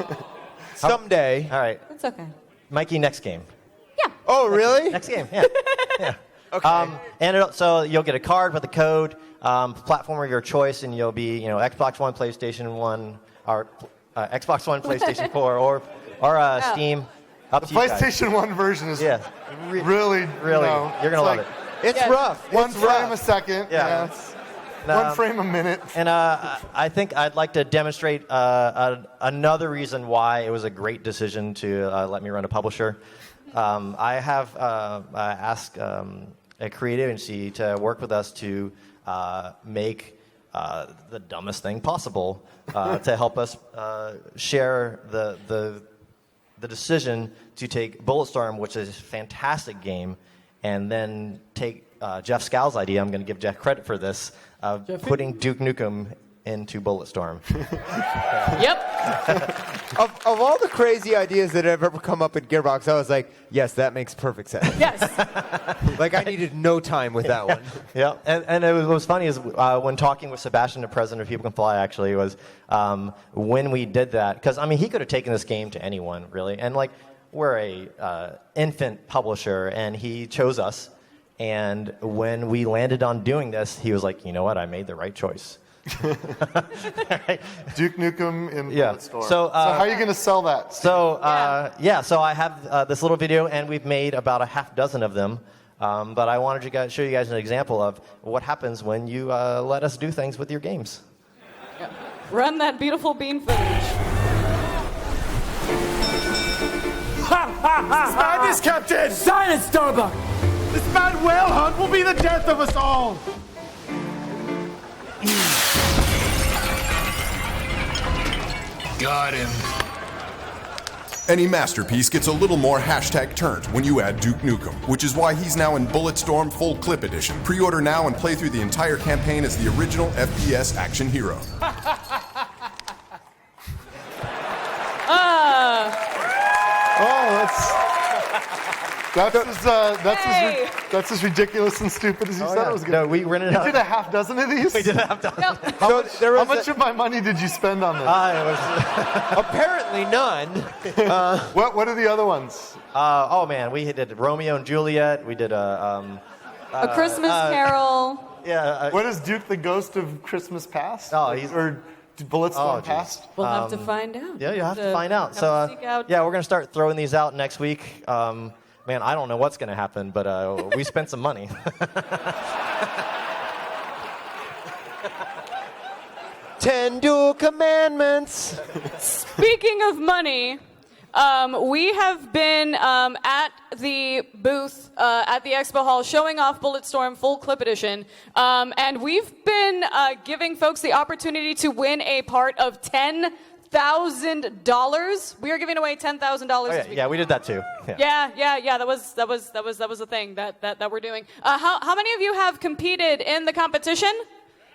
Someday. All right. It's okay. Mikey, next game. Yeah. Oh, really? Next game, yeah. Yeah. Okay. So you'll get a card with a code, platform of your choice, and you'll be, Xbox One, PlayStation 1, or Xbox One, PlayStation 4, or Steam. Up to you guys. PlayStation 1 version is really, you're gonna love it. It's rough. One frame a second. Yeah. One frame a minute. And I think I'd like to demonstrate another reason why it was a great decision to let me run a publisher. I have asked a creative agency to work with us to make the dumbest thing possible to help us share the decision to take Bulletstorm, which is a fantastic game, and then take Jeff Scow's idea. I'm going to give Jeff credit for this, of putting Duke Nukem into Bulletstorm. Yep. Of all the crazy ideas that have ever come up in Gearbox, I was like, yes, that makes perfect sense. Yes. Like, I needed no time with that one. Yeah, and what was funny is when talking with Sebastian, the president of People Can Fly, actually, was when we did that, because, he could have taken this game to anyone, really, and, we're a infant publisher, and he chose us, and when we landed on doing this, he was like, you know what, I made the right choice. Duke Nukem in Bulletstorm. So how are you going to sell that? So so I have this little video, and we've made about a half dozen of them. But I wanted to show you guys an example of what happens when you let us do things with your games. Yeah. Run that beautiful bean footage. Madness, Captain! Silence, Starbuck! This mad whale hunt will be the death of us all! Got him. Any masterpiece gets a little more #turned when you add Duke Nukem, which is why he's now in Bulletstorm Full Clip Edition. Pre-order now and play through the entire campaign as the original FPS action hero. That's as ridiculous and stupid as you said it was going to be. No, we rented out. You did a half dozen of these? We did a half dozen. How much of my money did you spend on this? Apparently none. What are the other ones? We did Romeo and Juliet. We did A Christmas Carol. What is Duke the Ghost of Christmas Past? Or Bulletstorm Past? We'll have to find out. Yeah, you'll have to find out. So, we're going to start throwing these out next week. Man, I don't know what's going to happen, but we spent some money. Ten Duel Commandments. Speaking of money, we have been at the booth at the Expo Hall showing off Bulletstorm Full Clip Edition, and we've been giving folks the opportunity to win a part of 10 $10,000. We are giving away $10,000 this week. Yeah, we did that too. Yeah. Yeah. That was a thing that we're doing. How many of you have competed in the competition?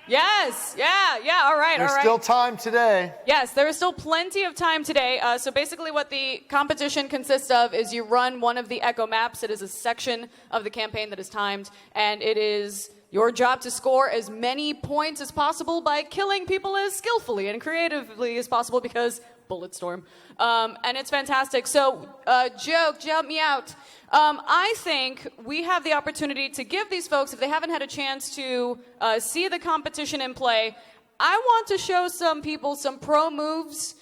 Yes. Yeah. All right. There's still time today. Yes, there is still plenty of time today. So basically what the competition consists of is you run one of the Echo maps. It is a section of the campaign that is timed, and it is your job to score as many points as possible by killing people as skillfully and creatively as possible because Bulletstorm. And it's fantastic. So, Joke, help me out. I think we have the opportunity to give these folks, if they haven't had a chance to see the competition in play, I want to show some people some pro moves,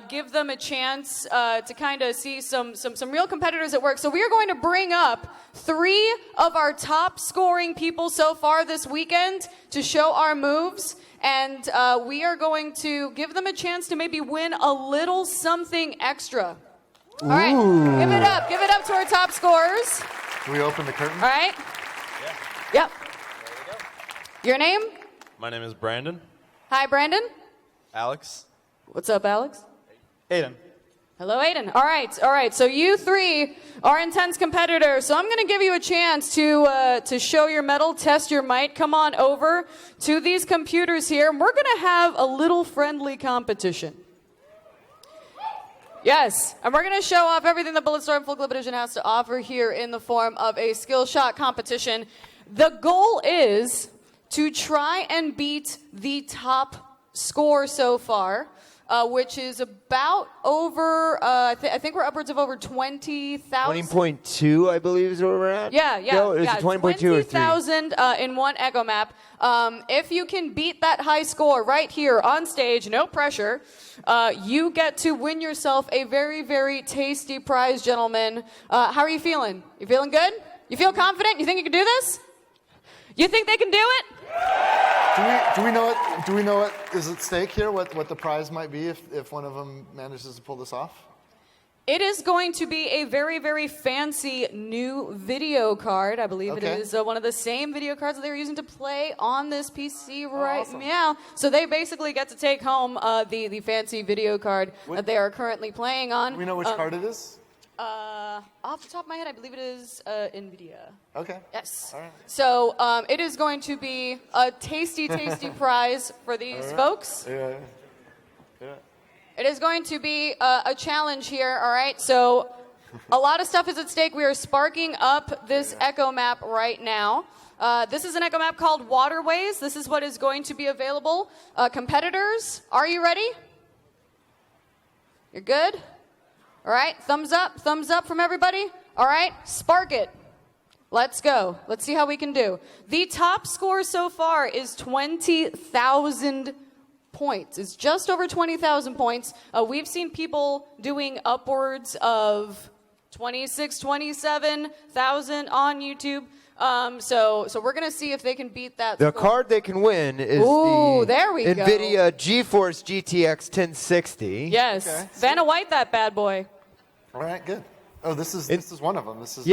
give them a chance to kind of see some real competitors at work. So we are going to bring up 3 of our top scoring people so far this weekend to show our moves. And we are going to give them a chance to maybe win a little something extra. All right, give it up to our top scorers. Can we open the curtain? All right. Yep. Your name? My name is Brandon. Hi, Brandon. Alex. What's up, Alex? Aiden. Hello, Aiden. All right. So you 3 are intense competitors. So I'm going to give you a chance to show your mettle, test your might. Come on over to these computers here, and we're going to have a little friendly competition. Yes, and we're going to show off everything the Bulletstorm Full Clip Edition has to offer here in the form of a skill shot competition. The goal is to try and beat the top score so far, which is about over, I think we're upwards of over 20,000. 20.2, I believe, is where we're at. Yeah. No, is it 20.2 or 3? 20,000 in one Echo map. If you can beat that high score right here on stage, no pressure, you get to win yourself a very, very tasty prize, gentlemen. How are you feeling? You feeling good? You feel confident? You think you can do this? You think they can do it? Do we know what is at stake here? What the prize might be if one of them manages to pull this off? It is going to be a very, very fancy new video card. I believe it is one of the same video cards that they're using to play on this PC right now. So they basically get to take home the fancy video card that they are currently playing on. Do we know which card it is? Off the top of my head, I believe it is NVIDIA. Okay. Yes. All right. So it is going to be a tasty, tasty prize for these folks. Yeah. It is going to be a challenge here, all right? So a lot of stuff is at stake. We are sparking up this Echo map right now. This is an Echo map called Waterways. This is what is going to be available. Competitors, are you ready? You're good? All right, thumbs up from everybody. All right, spark it. Let's go. Let's see how we can do. The top score so far is 20,000 points. It's just over 20,000 points. We've seen people doing upwards of 26, 27,000 on YouTube. So we're going to see if they can beat that The score. card they can win is there we go. NVIDIA GeForce GTX 1060. Yes. Okay. Vanna White that bad boy. All right, good. Oh, this is one of them. This is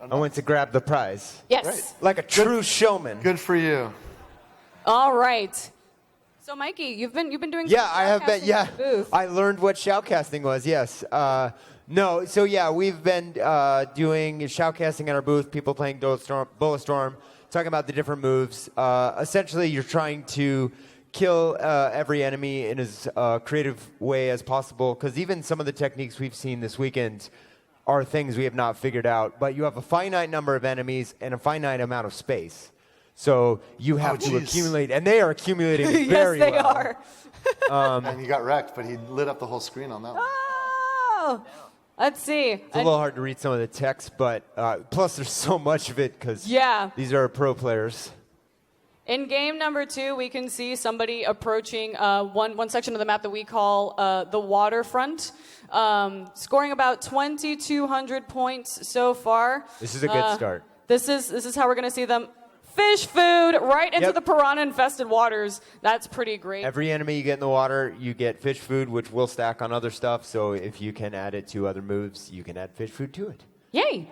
I went to grab the prize. Yes. Great. Like a true showman. Good for you. All right. So Mikey, you've been doing Yeah, I have been. shoutcasting Yeah, at the booth. I learned what shoutcasting was. Yes. No. So yeah, we've been doing shoutcasting at our booth. People playing Bulletstorm, talking about the different moves. Essentially, you're trying to kill every enemy in as creative way as possible. Because even some of the techniques we've seen this weekend are things we have not figured out. But you have a finite number of enemies and a finite amount of space. So you have to accumulate, and they are accumulating very well. Yes, they are. And you got wrecked, but he lit up the whole screen on that one. Oh, let's see. It's a little hard to read some of the text, but plus there's so much of it because these are pro players. In game number 2, we can see somebody approaching one section of the map that we call the waterfront, scoring about 2,200 points so far. This is a good start. This is how we're going to see them. Fish food right into the piranha-infested waters. That's pretty great. Every enemy you get in the water, you get fish food, which will stack on other stuff. So if you can add it to other moves, you can add fish food to it. Yay.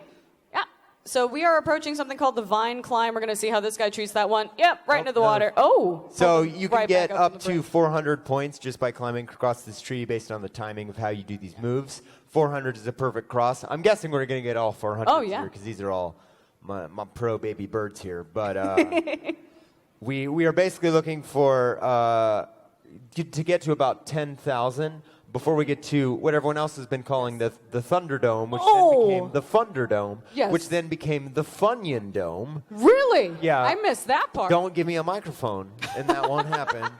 Yeah. So we are approaching something called the Vine Climb. We're going to see how this guy treats that one. Yep, right into the water. Oh. So you can right get back up on the to brink. 400 points just by climbing across this tree based on the timing of how you do these moves. 400 is a perfect cross. I'm guessing we're going to get all 400 Oh, yeah. here because these are all my pro baby birds here. But we are basically looking for to get to about 10,000 before we get to what everyone else has been calling the Thunderdome, which then became the Thunderdome, Yes. which then became the Funyun Dome. Really? Yeah. I missed that part. Don't give me a microphone, and that won't happen.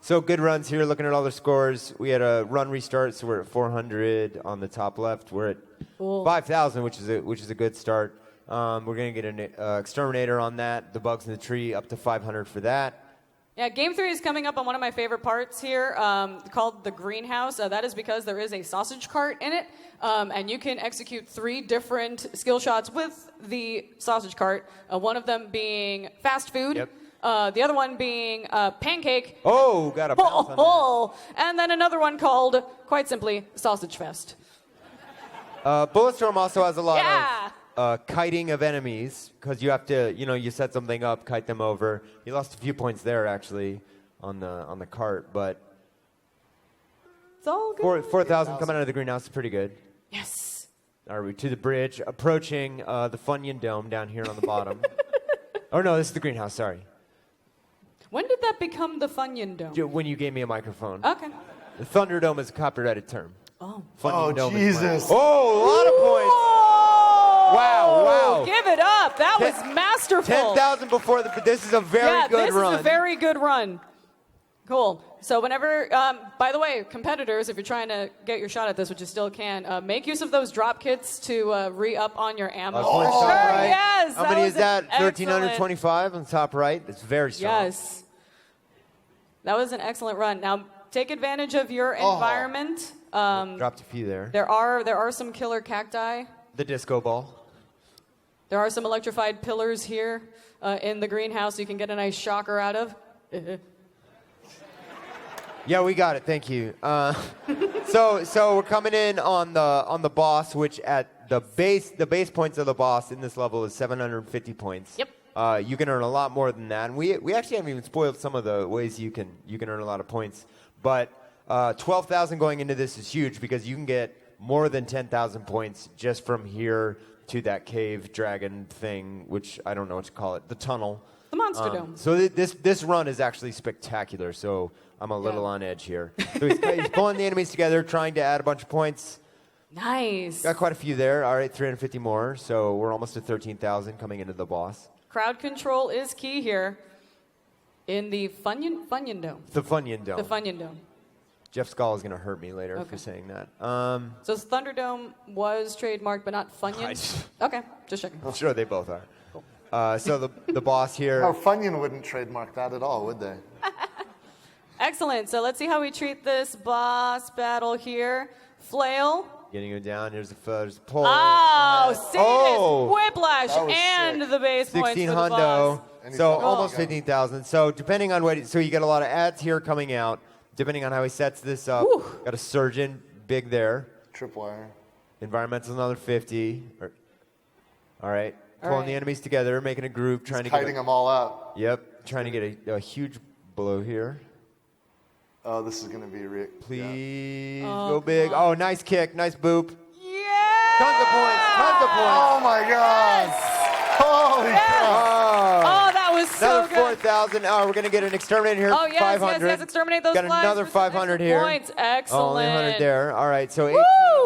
So good runs here. Looking at all the scores, we had a run restart, so we're at 400 on the top left. We're at 5,000, which is a good start. We're going to get an exterminator on that. The bugs in the tree up to 500 for that. Yeah, Game 3 is coming up on one of my favorite parts here called the greenhouse. That is because there is a sausage cart in it, and you can execute 3 different skill shots with the sausage cart, one of them being fast food, the other one being pancake, Oh, got a bounce on and then another one called, quite simply, Sausage Fest. that. Bulletstorm also has a lot of kiting of enemies because you have to, you set something up, kite them over. You lost a few points there actually on the cart, but It's all good. 4,000 coming out of the greenhouse is pretty good. Yes. Are we to the bridge, approaching the Funyun Dome down here on the bottom? Oh no, this is the greenhouse. Sorry. When did that become the Funyun Dome? When you gave me a microphone. Okay. The Thunderdome is a copyrighted term. Oh. Funyun Dome is Jesus. mine. Oh, a lot of points. Wow. Give it up. That was masterful. 10,000 before this is a very good run. This is a very good run. Cool. So whenever, by the way, competitors, if you're trying to get your shot at this, which you still can, make use of those drop kits to re-up on your ammo. Points Sure, top right. yes. How many was is that? excellent. 1,325 on the top right. It's very strong. Yes. That was an excellent run. Now, take advantage of your environment. Dropped a few there. There are some killer cacti. The disco ball. There are some electrified pillars here in the greenhouse you can get a nice shocker out of. Yeah, we got it. Thank you. So we're coming in on the boss, which at the base points of the boss in this level is 750 points. Yep. You can earn a lot more than that, and we actually haven't even spoiled some of the ways you can earn a lot of points. But 12,000 going into this is huge because you can get more than 10,000 points just from here to that cave dragon thing, which I don't know what to call it, the tunnel. The Monster Dome. So this run is actually spectacular. So I'm a little on edge here. So he's pulling the enemies together, trying to add a bunch of points. Nice. Got quite a few there. All right, 350 more. So we're almost at 13,000 coming into the boss. Crowd control is key here in the Funyun Dome. The Funyun Dome. The Funyun Dome. Jeff Skull is going to hurt me later for saying that. So Thunderdome was trademarked, but not Funyun? Okay, just checking. I'm sure they both are. So the boss here. Oh, Funyun wouldn't trademark that at all, would they? Excellent. So let's see how we treat this boss battle here. Flail. Getting him down. Here's the pole. Oh, see Oh. this whiplash and the base points 16 for the hundo. boss. So almost 15,000. So depending on so you get a lot of ads here coming out. Depending on how he sets this up. Got a surgeon big there. Tripwire. Environmental another 50. All right. Pulling the enemies together, making a group, trying to get kiting them all out. Yep. Trying to get a huge blow here. Oh, this is going to be Please Oh, go big. Oh, nice kick. Nice boop. Yeah! Tons of points. Tons of points. Oh, my God. Holy Oh, that was so another good. 4,000. Oh, we're going to get an exterminator here. Oh, yes, 500. yes, exterminate those Got flies another for some 500 extra here. points. Oh, only Excellent. 100 there. All right, so Woo! 18.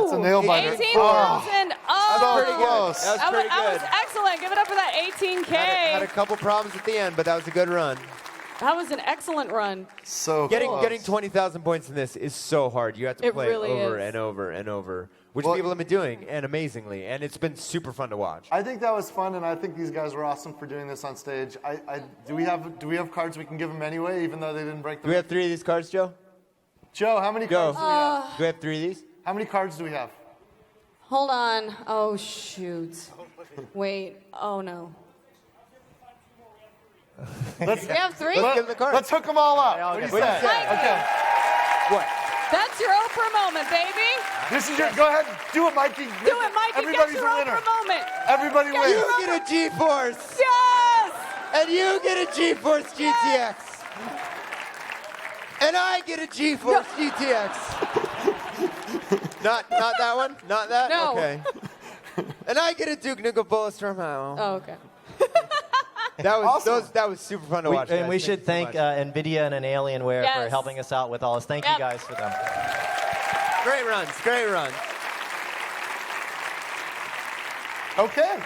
It's a nail biter. 18,000. Oh, That's pretty good. That was pretty That good. was excellent. Give it up for that 18K. Had a couple problems at the end, but that was a good run. That was an excellent run. So Getting 20,000 points in this is so hard. You have to It play really over is. and over and over, which people have been doing, and amazingly, and it's been super fun to watch. I think that was fun, and I think these guys were awesome for doing this on stage. Do we have cards we can give them anyway, even though they didn't break them? Do we have 3 of these cards, Joe? Joe, how many cards do we have? Do we have 3 of these? How many cards do we have? Hold on. Oh, shoot. Wait. Oh, no. Let's, We have 3? Let's give them the cards. Let's hook them all up. What do you say? What? That's your opening for a moment, baby. This is your. Go ahead, do it, Mikey. Do it, Mikey. Everybody's Get your a own winner. for a moment. Everybody Get wins. your You own get a G-Force. Yes. And you get a GeForce GTX. And I get a GeForce GTX. Not that one? Not that? No. Okay. And I get a Duke Nukem Bulletstorm. Oh, okay. That was super fun to watch. And guys. we should thank NVIDIA and Alienware for Yes. helping us out with all this. Thank you guys for them. Great runs. Great runs. Okay.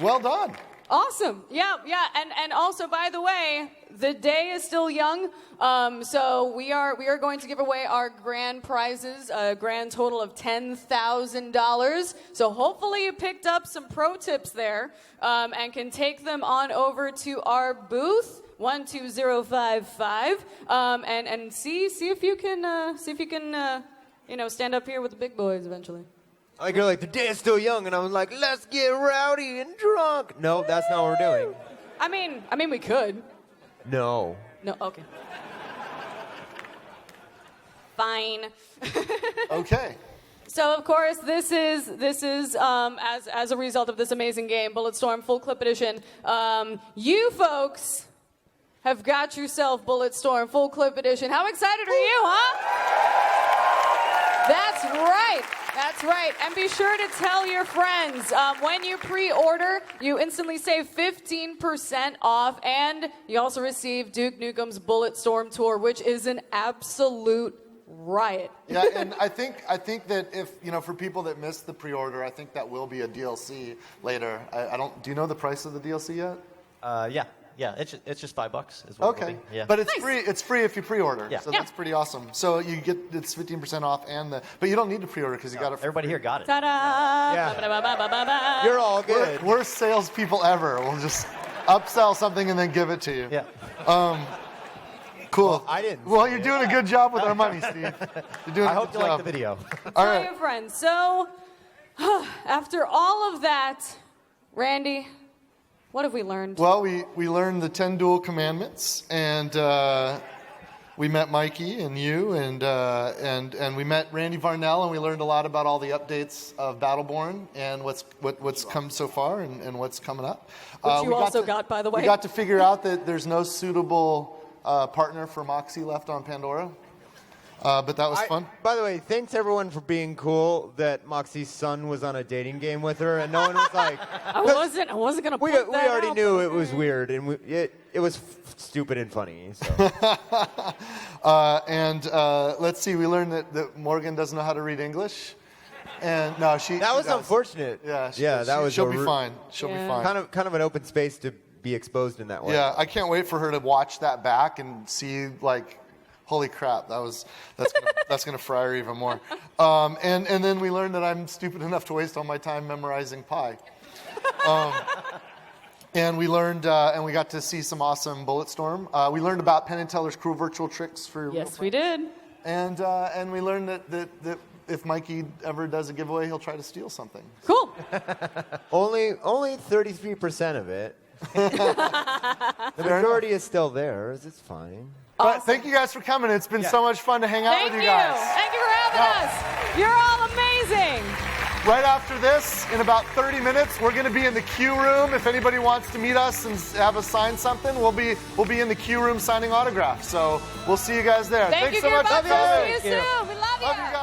Well done. Awesome. Yeah. And also, by the way, the day is still young. So we are going to give away our grand prizes, a grand total of $10,000. So hopefully you picked up some pro tips there, and can take them on over to our booth 12055, and see if you can stand up here with the big boys eventually. Like you're like, the day is still young, and I was like, let's get rowdy and drunk. No, that's not what we're doing. I mean, we could. No. No, okay. Fine. Okay. So of course, this is as a result of this amazing game, Bulletstorm Full Clip Edition. You folks have got yourself Bulletstorm Full Clip Edition. How excited are you, huh? That's right. That's right. And be sure to tell your friends. When you pre-order, you instantly save 15% off, and you also receive Duke Nukem's Bulletstorm Tour, which is an absolute riot. Yeah, and I think that if for people that missed the pre-order, I think that will be a DLC later. I don't. Do you know the price of the DLC yet? Yeah. It's just $5 is what Okay. it'll be. Yeah. But it's free. It's free if you pre-order. Yeah. So that's pretty awesome. So you get it's 15% off, but you don't need to pre-order because you got it. Everybody here got it. Ta-da! Yeah. You're all good. Worst salespeople ever. We'll just upsell something and then give it to you. Yeah. Cool. Well, I didn't. Well, you're doing a good job with our money, Steve. You're doing. I hope you like the video. All Tell right. your friends. So, after all of that, Randy, what have we learned? Well, we learned the 10 Duel Commandments, and we met Mikey and you, and we met Randy Varnell, and we learned a lot about all the updates of Battleborn and what's come so far and what's coming up. Which you also got, by the way. We got to figure out that there's no suitable partner for Moxie left on Pandora, but that was fun. By the way, thanks everyone for being cool that Moxie's son was on a dating game with her, and no one was like. I wasn't gonna. We already knew it was weird, and it was stupid and funny. So. Let's see. We learned that Morgan doesn't know how to read English, and no, she. That was does. unfortunate. Yeah, that was. She'll be fine. She'll be fine. Kind of an open space to be exposed in that way. Yeah, I can't wait for her to watch that back and see like, holy crap, that's gonna fry her even more. And then we learned that I'm stupid enough to waste all my time memorizing pi. And we learned, and we got to see some awesome Bulletstorm. We learned about Penn and Teller's crew virtual tricks for. Yes, we did. And we learned that if Mikey ever does a giveaway, he'll try to steal something. Cool. Only 33% of it. The majority is still theirs. It's fine. But thank you guys for coming. It's been so much fun to hang out with you guys. Thank you for having us. You're all amazing. Right after this, in about 30 minutes, we're going to be in the queue room. If anybody wants to meet us and have us sign something, we'll be in the queue room signing autographs. So we'll see you guys there. Thanks so much. Gearbox. Love you. See you soon. We love you. Love you guys.